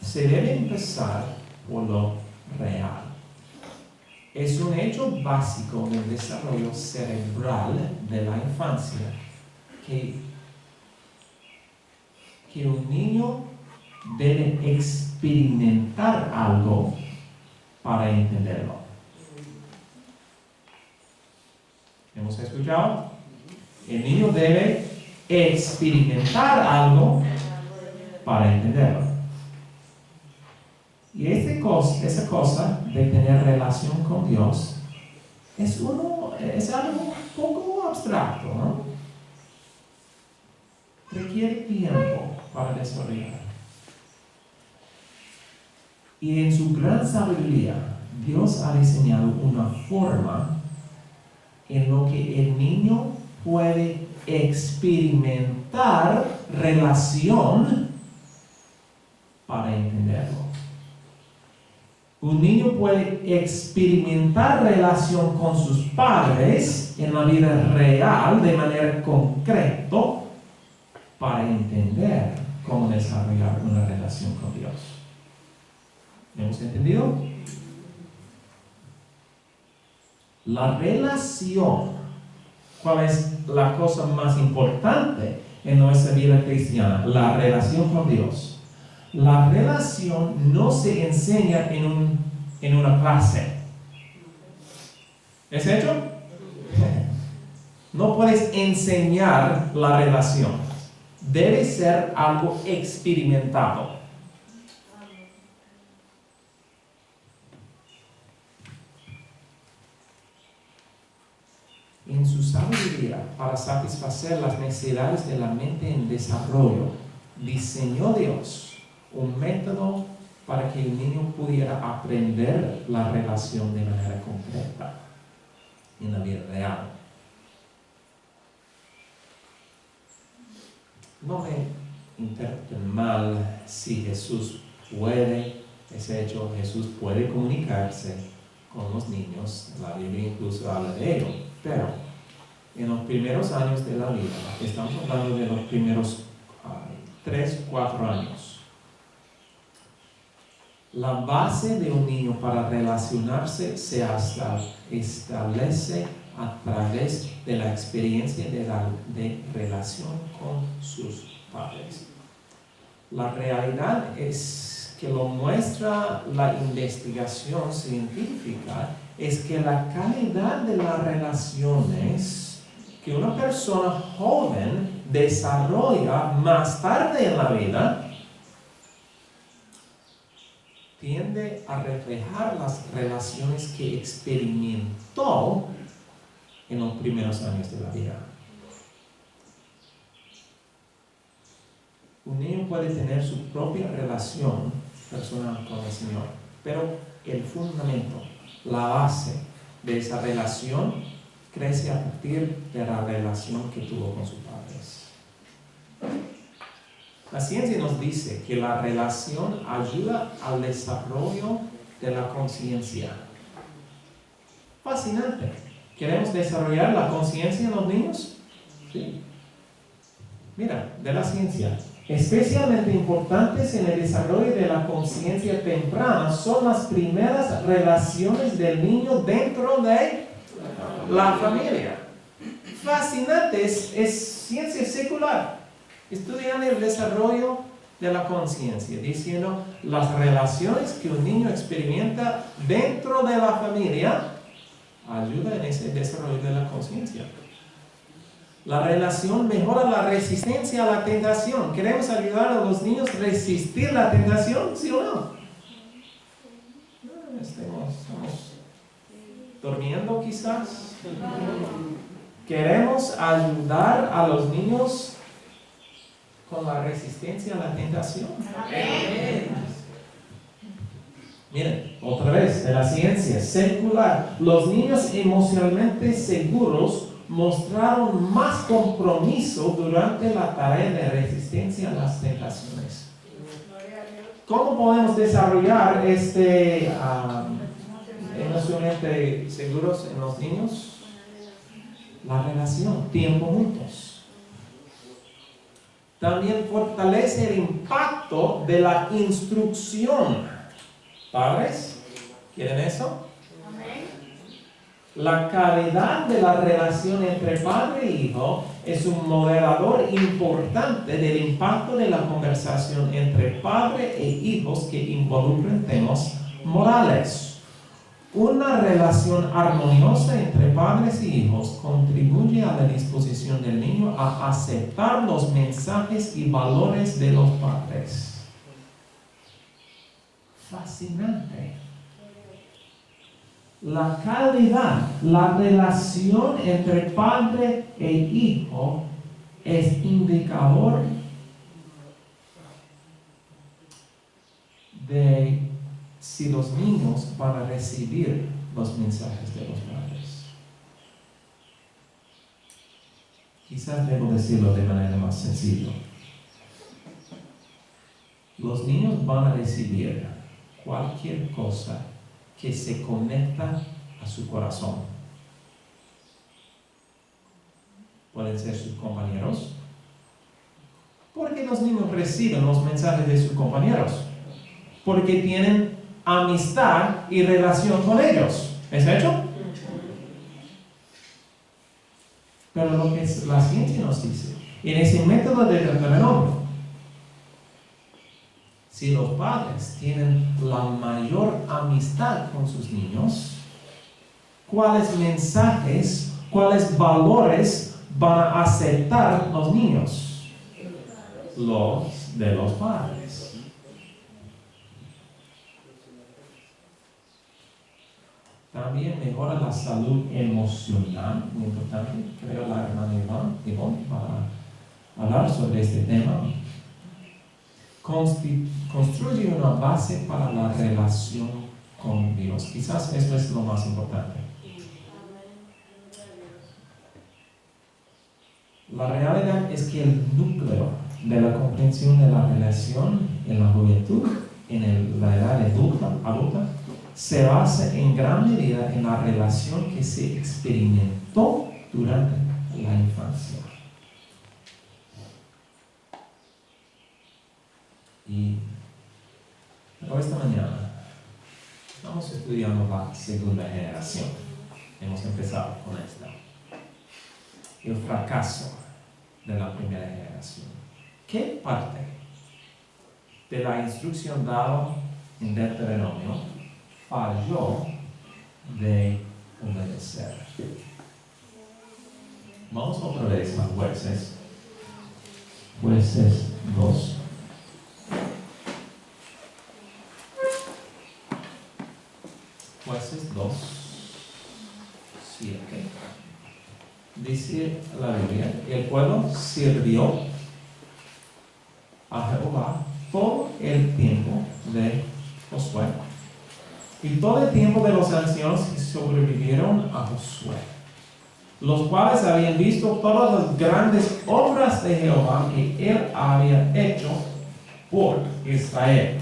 se debe empezar por lo real. Es un hecho básico del desarrollo cerebral de la infancia que un niño debe experimentar algo para entenderlo. ¿Hemos escuchado? El niño debe experimentar algo para entenderlo. Y esa cosa de tener relación con Dios es algo un poco abstracto, ¿no? Requiere tiempo para desarrollar. Y en su gran sabiduría, Dios ha diseñado una forma en lo que el niño puede experimentar relación para entenderlo. Un niño puede experimentar relación con sus padres en la vida real de manera concreta para entender cómo desarrollar una relación con Dios. ¿Hemos entendido? La relación, ¿cuál es la cosa más importante en nuestra vida cristiana? La relación con Dios. La relación no se enseña en una clase. ¿Es hecho? No puedes enseñar la relación. Debe ser algo experimentado. En su sabiduría, para satisfacer las necesidades de la mente en desarrollo, diseñó Dios un método para que el niño pudiera aprender la relación de manera concreta en la vida real. No me interpreten mal si Jesús puede ese hecho, Jesús puede comunicarse con los niños. La Biblia incluso habla de ello. Pero en los primeros años de la vida, estamos hablando de los primeros 3, 4 años, la base de un niño para relacionarse se establece a través de la experiencia de relación con sus padres. La realidad es que lo muestra la investigación científica, es que la calidad de las relaciones que una persona joven desarrolla más tarde en la vida tiende a reflejar las relaciones que experimentó en los primeros años de la vida. Un niño puede tener su propia relación personal con el Señor, pero el fundamento, la base de esa relación crece a partir de la relación que tuvo con sus padres. La ciencia nos dice que la relación ayuda al desarrollo de la conciencia. Fascinante. ¿Queremos desarrollar la conciencia en los niños? Sí. Mira, de la ciencia. Especialmente importantes en el desarrollo de la conciencia temprana son las primeras relaciones del niño dentro de la familia. Fascinante, es ciencia secular. Estudian el desarrollo de la conciencia, diciendo las relaciones que un niño experimenta dentro de la familia ayuda en ese desarrollo de la conciencia. La relación mejora la resistencia a la tentación. ¿Queremos ayudar a los niños a resistir la tentación? ¿Sí o no? Estamos durmiendo quizás. ¿Queremos ayudar a los niños con la resistencia a la tentación? Amén. Miren, otra vez, de la ciencia secular, los niños emocionalmente seguros mostraron más compromiso durante la tarea de resistencia a las tentaciones. ¿Cómo podemos desarrollar emocionalmente seguros en los niños? La relación, tiempo juntos. También fortalece el impacto de la instrucción. ¿Padres? ¿Quieren eso? La calidad de la relación entre padre e hijo es un moderador importante del impacto de la conversación entre padre e hijos que involucran temas morales. Una relación armoniosa entre padres y hijos contribuye a la disposición del niño a aceptar los mensajes y valores de los padres. Fascinante. La calidad, la relación entre padre e hijo es indicador de si los niños van a recibir los mensajes de los padres. Quizás debo decirlo de manera más sencilla. Los niños van a recibir cualquier cosa que se conecta a su corazón. Pueden ser sus compañeros. ¿Por qué los niños reciben los mensajes de sus compañeros? Porque tienen amistad y relación con ellos. ¿Es hecho? Pero lo que la ciencia nos dice, en ese método de fenómeno, si los padres tienen la mayor amistad con sus niños, ¿cuáles mensajes, cuáles valores van a aceptar los niños? Los de los padres. También mejora la salud emocional, muy importante. Creo la hermana Ivonne va a hablar sobre este tema. Construye una base para la relación con Dios. Quizás esto es lo más importante. La realidad es que el núcleo de la comprensión de la relación en la juventud la edad adulta se basa en gran medida en la relación que se experimentó durante la infancia. Pero esta mañana estamos estudiando la segunda generación. Hemos empezado con esta. El fracaso de la primera generación. ¿Qué parte de la instrucción dada en Deuteronomio falló de obedecer? Vamos otra vez a Jueces. Jueces 2. Jueces 2, 7. Dice la Biblia, el pueblo sirvió a Jehová todo el tiempo de Josué y todo el tiempo de los ancianos que sobrevivieron a Josué, los cuales habían visto todas las grandes obras de Jehová que él había hecho por Israel.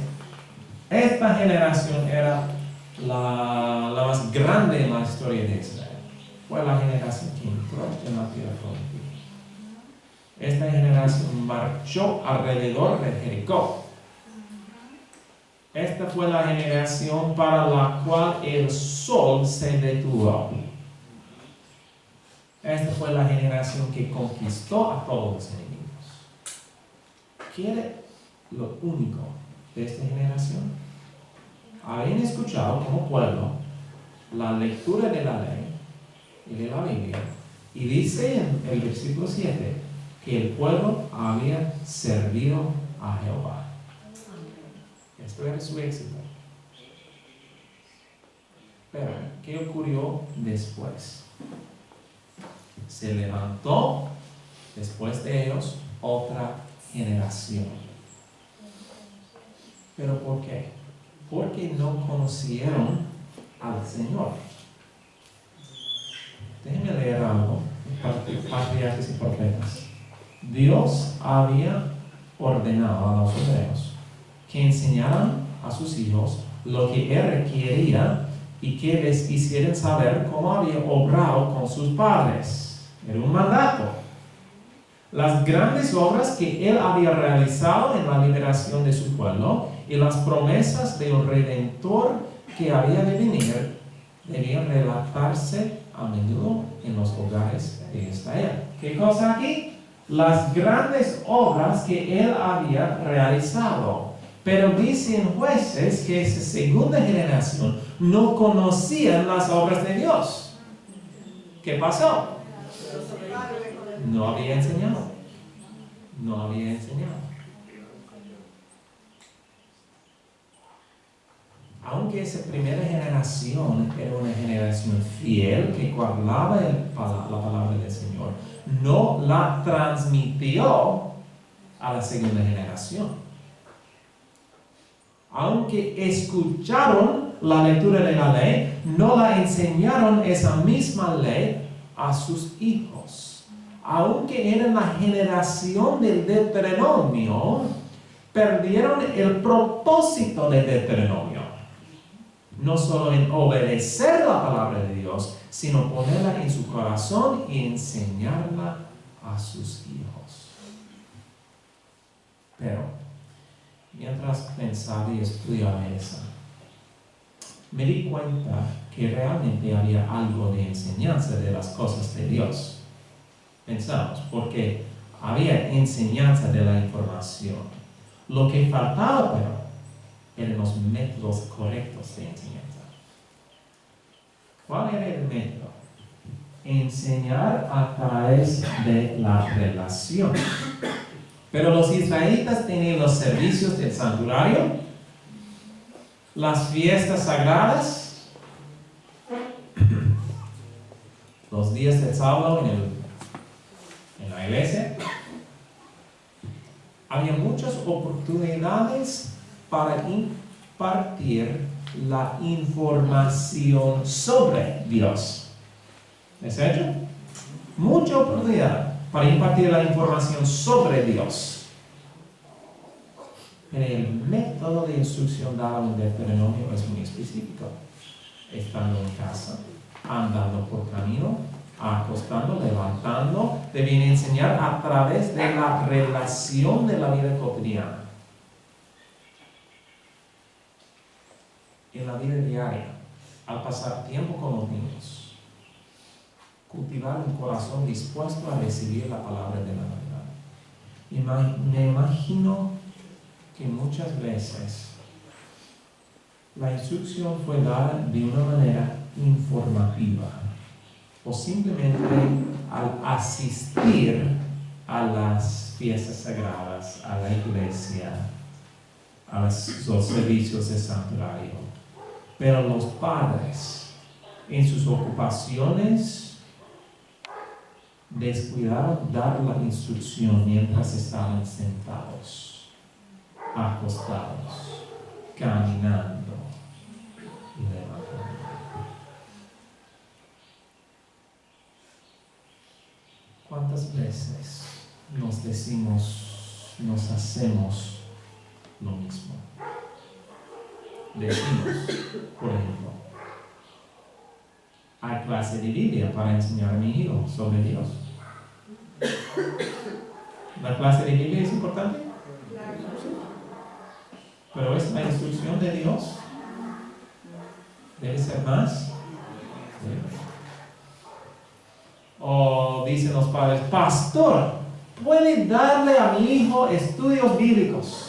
Esta generación era la más grande en la historia de Israel. Fue la generación que entró en la tierra prometida. Esta generación marchó alrededor de Jericó. Esta fue la generación para la cual el sol se detuvo. Esta fue la generación que conquistó a todos los enemigos. ¿Quiere lo único de esta generación? Habían escuchado como pueblo la lectura de la ley y de la Biblia, y dice en el versículo 7 que el pueblo había servido a Jehová. Esto era su éxito. Pero, ¿qué ocurrió después? Se levantó después de ellos otra generación. ¿Pero por qué? Porque no conocieron al Señor. Déjenme leer algo, Patriarcas y Profetas. Dios había ordenado a los hebreos que enseñaran a sus hijos lo que Él requería y que les hicieran saber cómo había obrado con sus padres. Era un mandato. Las grandes obras que Él había realizado en la liberación de su pueblo y las promesas de un Redentor que había de venir debían relatarse a menudo en los hogares de Israel. ¿Qué cosa aquí? Las grandes obras que Él había realizado. Pero dicen Jueces que esa segunda generación no conocían las obras de Dios. ¿Qué pasó? No había enseñado. No había enseñado. Aunque esa primera generación era una generación fiel que guardaba la palabra del Señor, no la transmitió a la segunda generación. Aunque escucharon la lectura de la ley, no la enseñaron esa misma ley a sus hijos. Aunque eran la generación del Deuteronomio, perdieron el propósito del Deuteronomio. No solo en obedecer la palabra de Dios, sino ponerla en su corazón y enseñarla a sus hijos. Pero, mientras pensaba y estudiaba esa, me di cuenta que realmente había algo de enseñanza de las cosas de Dios. Pensamos, porque había enseñanza de la información. Lo que faltaba, pero, eran los métodos correctos de enseñanza. ¿Cuál era el método? Enseñar a través de la relación. Pero los israelitas tenían los servicios del santuario, las fiestas sagradas, los días del sábado en la iglesia. Había muchas oportunidades para impartir la información sobre Dios. ¿Es hecho? Mucha oportunidad para impartir la información sobre Dios. Pero el método de instrucción dado en Deuteronomio es muy específico. Estando en casa, andando por camino, acostando, levantando, deben enseñar a través de la relación de la vida cotidiana. En la vida diaria, al pasar tiempo con los niños, cultivar un corazón dispuesto a recibir la palabra de la verdad. Me imagino que muchas veces la instrucción fue dada de una manera informativa o simplemente al asistir a las fiestas sagradas, a la iglesia, a los servicios de santuario. Pero los padres, en sus ocupaciones, descuidaron dar la instrucción mientras estaban sentados, acostados, caminando y levantando. ¿Cuántas veces nos hacemos lo mismo? Decimos, por ejemplo, hay clase de Biblia para enseñar a mi hijo sobre Dios. ¿La clase de Biblia es importante? Pero es la instrucción de Dios. Debe ser más. O dicen los padres, pastor, ¿puede darle a mi hijo estudios bíblicos?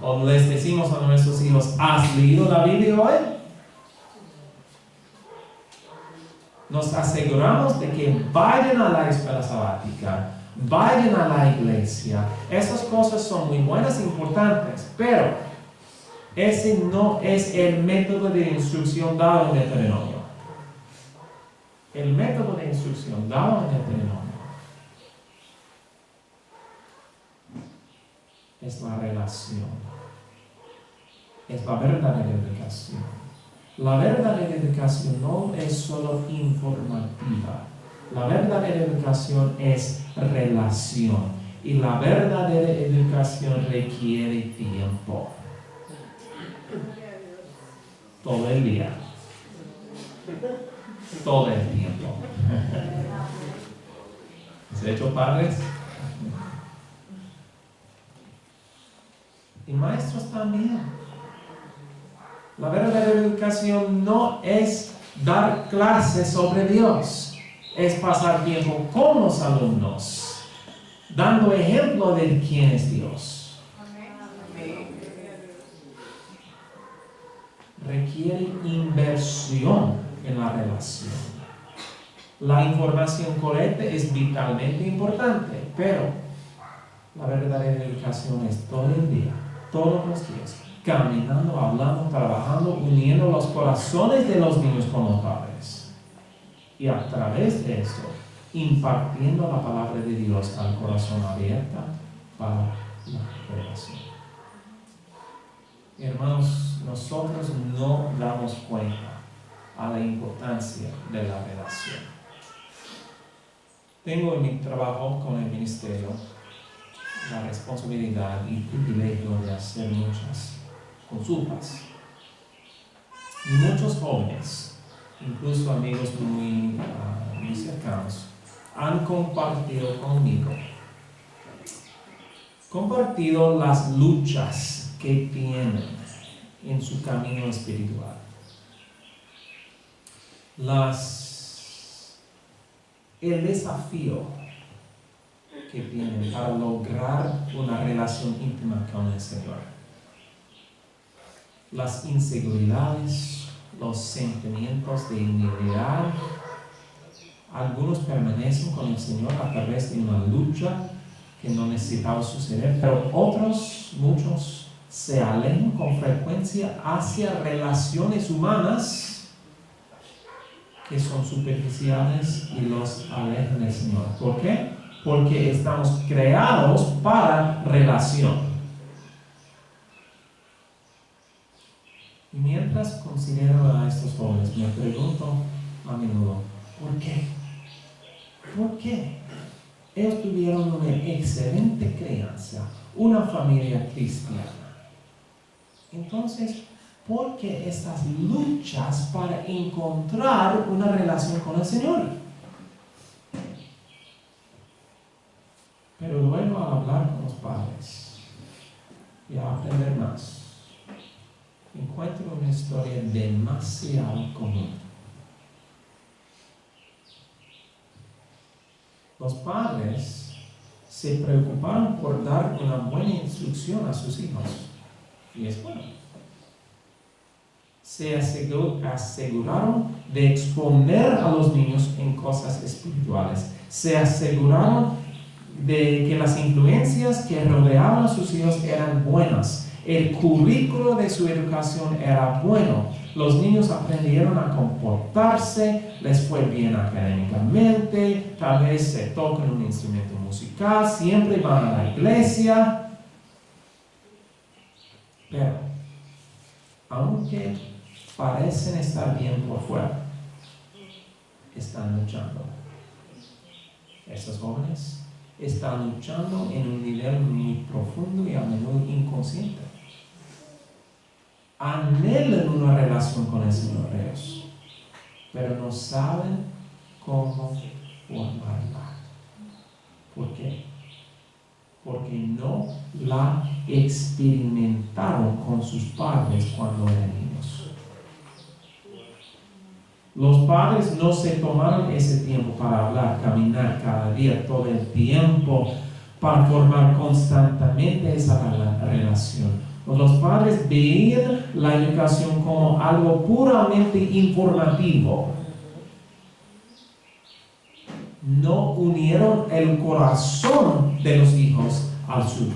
O les decimos a nuestros hijos, ¿has leído la Biblia hoy? Nos aseguramos de que vayan a la escuela sabática, vayan a la iglesia. Esas cosas son muy buenas e importantes, pero ese no es el método de instrucción dado en Deuteronomio. El método de instrucción dado en Deuteronomio es la relación. Es la verdadera educación. La verdadera educación no es solo informativa. La verdadera educación es relación. Y la verdadera educación requiere tiempo. Todo el día. Todo el tiempo. ¿Se ha hecho padres? Y maestros también. La verdadera educación no es dar clases sobre Dios, es pasar tiempo con los alumnos, dando ejemplo de quién es Dios. Requiere inversión en la relación. La información correcta es vitalmente importante, pero la verdadera educación es todo el día, todos los días, caminando, hablando, trabajando, uniendo los corazones de los niños con los padres. Y a través de eso, impartiendo la palabra de Dios al corazón abierto para la relación. Hermanos, nosotros no damos cuenta a la importancia de la relación. Tengo en mi trabajo con el ministerio la responsabilidad y privilegio de hacer muchas consultas. Y muchos jóvenes, incluso amigos muy cercanos, han compartido conmigo, las luchas que tienen en su camino espiritual. El desafío que tienen para lograr una relación íntima con el Señor. Las inseguridades, los sentimientos de indignidad. Algunos permanecen con el Señor a través de una lucha que no necesitaba suceder, pero otros, muchos, se alejan con frecuencia hacia relaciones humanas que son superficiales y los alejan del Señor. ¿Por qué? Porque estamos creados para relación. Y mientras considero a estos jóvenes, me pregunto a menudo, ¿por qué? ¿Por qué? Ellos tuvieron una excelente crianza, una familia cristiana. Entonces, ¿por qué estas luchas para encontrar una relación con el Señor? Pero luego al hablar con los padres y a aprender más, encuentro una historia demasiado común. Los padres se preocuparon por dar una buena instrucción a sus hijos. Y es bueno. Se aseguraron de exponer a los niños en cosas espirituales. Se aseguraron de que las influencias que rodeaban a sus hijos eran buenas. El currículo de su educación era bueno. Los niños aprendieron a comportarse, les fue bien académicamente, tal vez se tocan un instrumento musical, siempre van a la iglesia. Pero, aunque parecen estar bien por fuera, están luchando. Estos jóvenes están luchando en un nivel muy profundo y a menudo inconsciente. Anhelan una relación con el Señor Dios, pero no saben cómo formarla. ¿Por qué? Porque no la experimentaron con sus padres cuando eran niños. Los padres no se tomaron ese tiempo para hablar, caminar cada día, todo el tiempo, para formar constantemente esa relación. Los padres veían la educación como algo puramente informativo. No unieron el corazón de los hijos al suyo.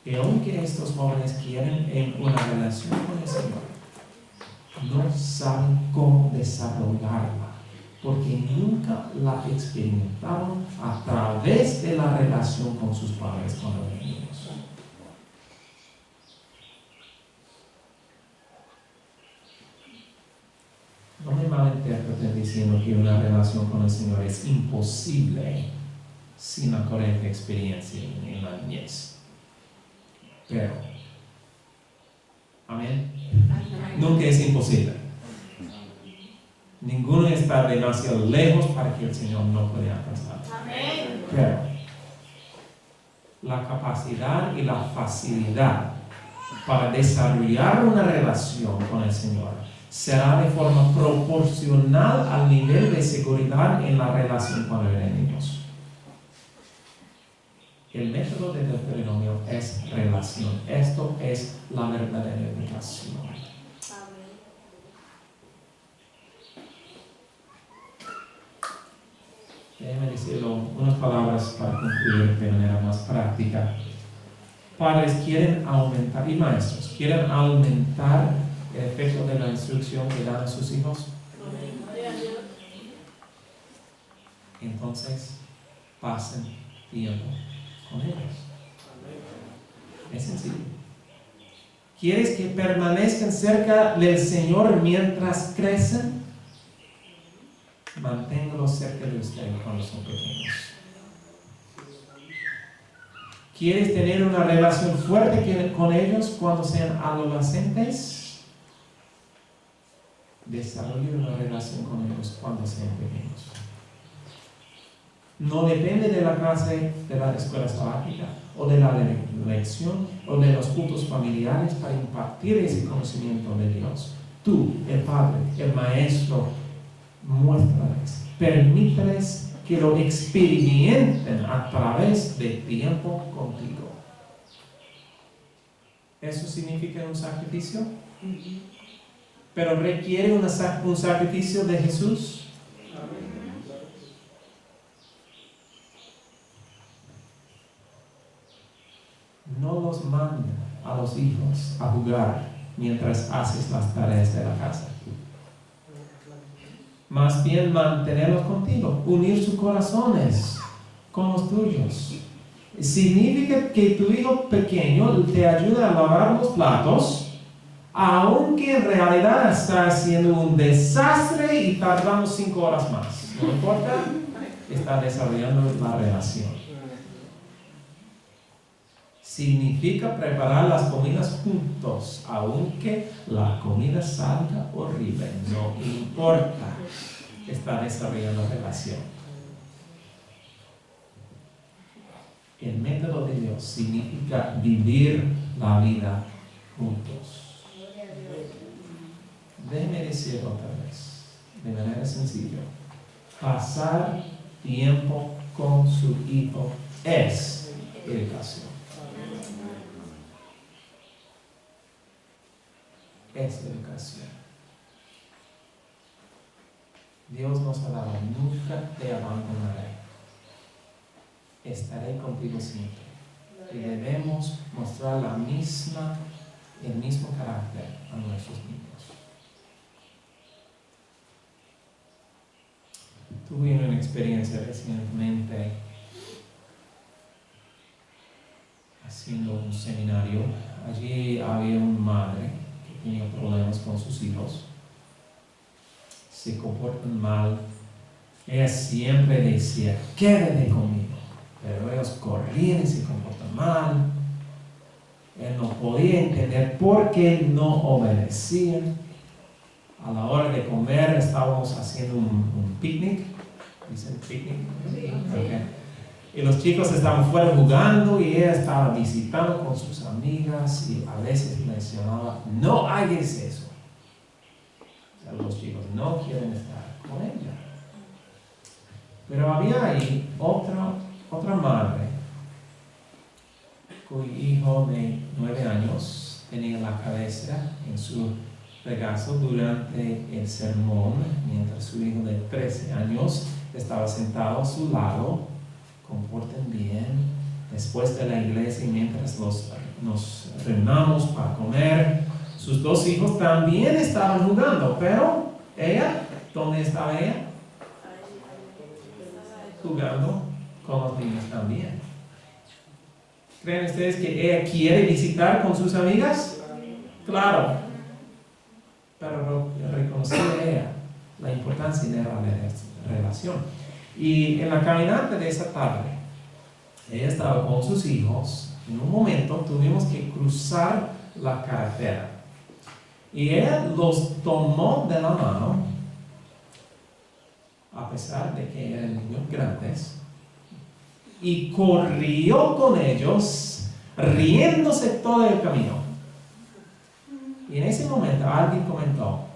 Y aunque estos jóvenes quieren una relación con el Señor, no saben cómo desarrollarla, porque nunca la experimentaron a través de la relación con sus padres cuando eran niños. No me malinterpreten diciendo que una relación con el Señor es imposible sin la correcta experiencia en la niñez. Pero, amén, nunca es imposible. Ninguno está demasiado lejos para que el Señor no pueda alcanzar. Pero, la capacidad y la facilidad para desarrollar una relación con el Señor será de forma proporcional al nivel de seguridad en la relación cuando eran niños. El método de Deuteronomio es relación. Esto es la verdadera educación. Déjenme decirlo unas palabras para concluir de manera más práctica. Padres quieren aumentar, y maestros, quieren aumentar el efecto de la instrucción que dan a sus hijos. Entonces, pasen tiempo con ellos. Es sencillo. ¿Quieres que permanezcan cerca del Señor mientras crecen? Manténgalos cerca de ustedes cuando son pequeños. ¿Quieres tener una relación fuerte con ellos cuando sean adolescentes? Desarrolle una relación con ellos cuando sean pequeños. No depende de la clase de la escuela sabática o de la lección o de los cultos familiares para impartir ese conocimiento de Dios. Tú, el Padre, el Maestro, muéstrales, permíteles que lo experimenten a través de tiempo contigo. ¿Eso significa un sacrificio? Pero requiere un sacrificio de Jesús. No los mandes a los hijos a jugar mientras haces las tareas de la casa. Más bien mantenerlos contigo, unir sus corazones con los tuyos. Significa que tu hijo pequeño te ayuda a lavar los platos, aunque en realidad está haciendo un desastre y tardamos 5 horas más. No importa, está desarrollando la relación. Significa preparar las comidas juntos, aunque la comida salga horrible. No importa, está desarrollando relación. El método de Dios significa vivir la vida juntos. Déjeme decir otra vez, de manera sencilla. Pasar tiempo con su hijo es educación. Es educación. Dios nos ha dado, nunca te abandonaré. Estaré contigo siempre. Y debemos mostrar el mismo carácter a nuestros niños. Tuve una experiencia recientemente haciendo un seminario. Allí había una madre que tenía problemas con sus hijos. Se comportan mal. Ella siempre decía, quédate conmigo. Pero ellos corrían y se comportan mal. Él no podía entender por qué no obedecían. A la hora de comer estábamos haciendo un picnic. ¿Dicen picnic? Sí. Okay. Y los chicos estaban fuera jugando y ella estaba visitando con sus amigas y a veces mencionaba, no hagas eso. O sea, los chicos no quieren estar con ella. Pero había ahí otra madre cuyo hijo de 9 años tenía la cabeza en su regazo durante el sermón, mientras su hijo de 13 años estaba sentado a su lado. Comporten bien. Después de la iglesia y mientras nos reunamos para comer, sus 2 hijos también estaban jugando, pero ella, ¿dónde estaba ella? Jugando con los niños también. ¿Creen ustedes que ella quiere visitar con sus amigas? Claro. Pero reconoció ella la importancia de la relación. Y en la caminata de esa tarde, ella estaba con sus hijos. En un momento tuvimos que cruzar la carretera. Y ella los tomó de la mano, a pesar de que eran niños grandes, y corrió con ellos, riéndose todo el camino. Y en ese momento alguien comentó,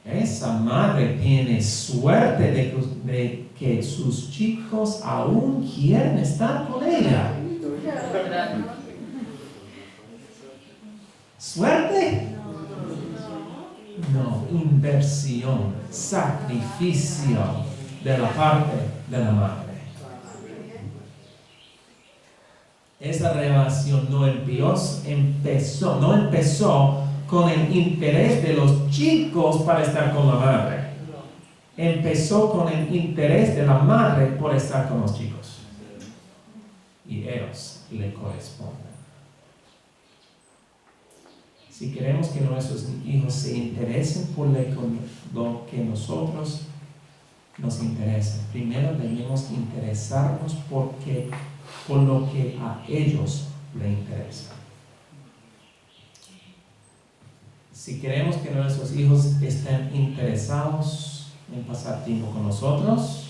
esa madre tiene suerte de que sus chicos aún quieren estar con ella. ¿Suerte? No, inversión, sacrificio de la parte de la madre. Esa relación no empezó con el interés de los chicos para estar con la madre. Empezó con el interés de la madre por estar con los chicos. Y ellos le corresponden. Si queremos que nuestros hijos se interesen por lo que nosotros nos interesa, primero debemos interesarnos por lo que a ellos les interesa. Si queremos que nuestros hijos estén interesados en pasar tiempo con nosotros,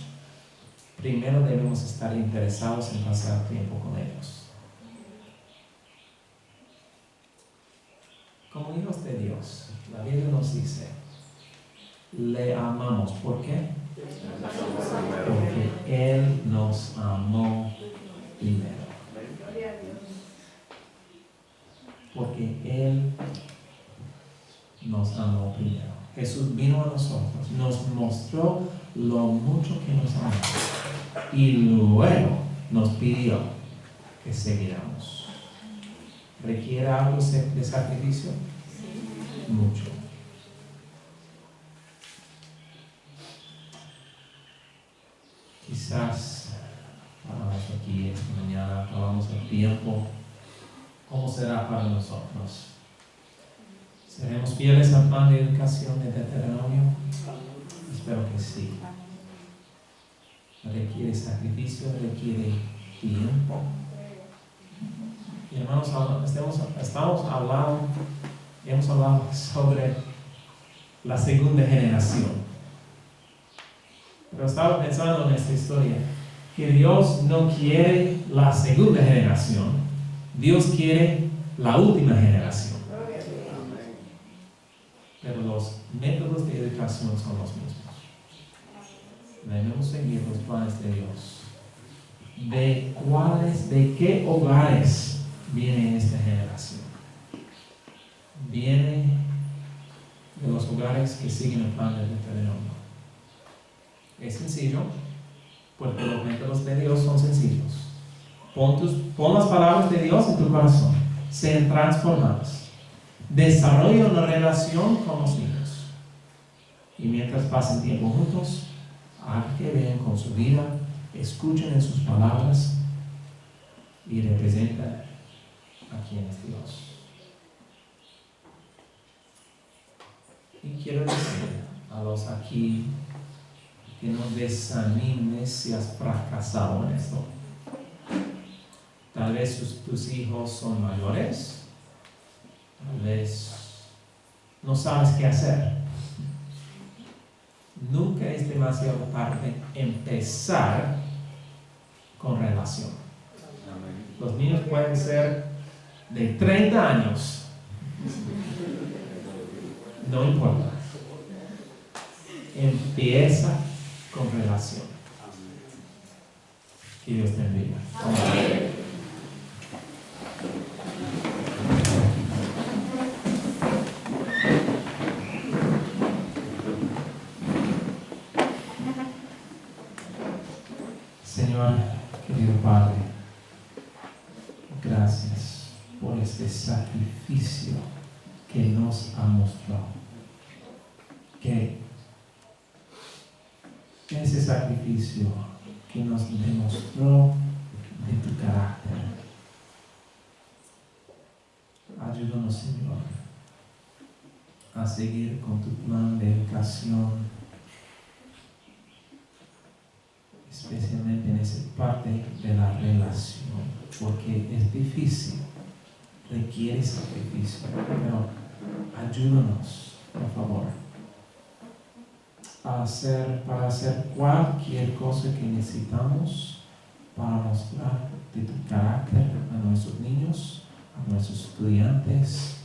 primero debemos estar interesados en pasar tiempo con ellos. Como hijos de Dios, la Biblia nos dice, le amamos. ¿Por qué? Porque Él nos amó primero. Porque Él nos amó primero. Jesús vino a nosotros, nos mostró lo mucho que nos amó y luego nos pidió que siguiéramos. ¿Requiere algo de sacrificio? Mucho. Quizás paramos aquí esta mañana, acabamos el tiempo. ¿Cómo será para nosotros? ¿Seremos fieles al plan de educación de Deuteronomio? Espero que sí. requiere sacrificio, requiere tiempo. Y hermanos, hemos hablado sobre la segunda generación. Pero estaba pensando en esta historia, que Dios no quiere la segunda generación, Dios quiere la última generación. Pero los métodos de educación son los mismos. Debemos seguir los planes de Dios. De qué hogares viene esta generación? Viene de los hogares que siguen el plan del Deuteronomio. Es sencillo, porque los métodos de Dios son sencillos. Pon las palabras de Dios en tu corazón. Sean transformadas. Desarrolla una relación con los niños. Y mientras pasen tiempo juntos, haz que vean con su vida, escuchen en sus palabras y representan a quien es Dios. Y quiero decir a los aquí que no desanimes si has fracasado en esto. Tal vez tus hijos son mayores, tal vez no sabes qué hacer. Nunca es demasiado tarde empezar con relación. Los niños pueden ser de 30 años. No importa. Empieza con relación. Que Dios te bendiga. Amén. Señor, querido Padre, gracias por este sacrificio que nos ha mostrado. Que ese sacrificio que nos demostró de tu carácter. Ayúdanos, Señor, a seguir con tu plan de educación, especialmente en esa parte de la relación, porque es difícil, requiere sacrificio, pero ayúdanos, por favor, para hacer cualquier cosa que necesitamos para mostrar de tu carácter a nuestros niños, a nuestros estudiantes.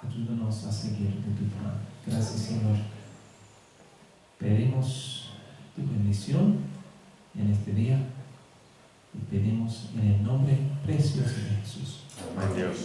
Ayúdanos a seguir de tu plan. Gracias, Señor. Pedimos tu bendición en este día y pedimos en el nombre precioso de Jesús. Amén, Dios.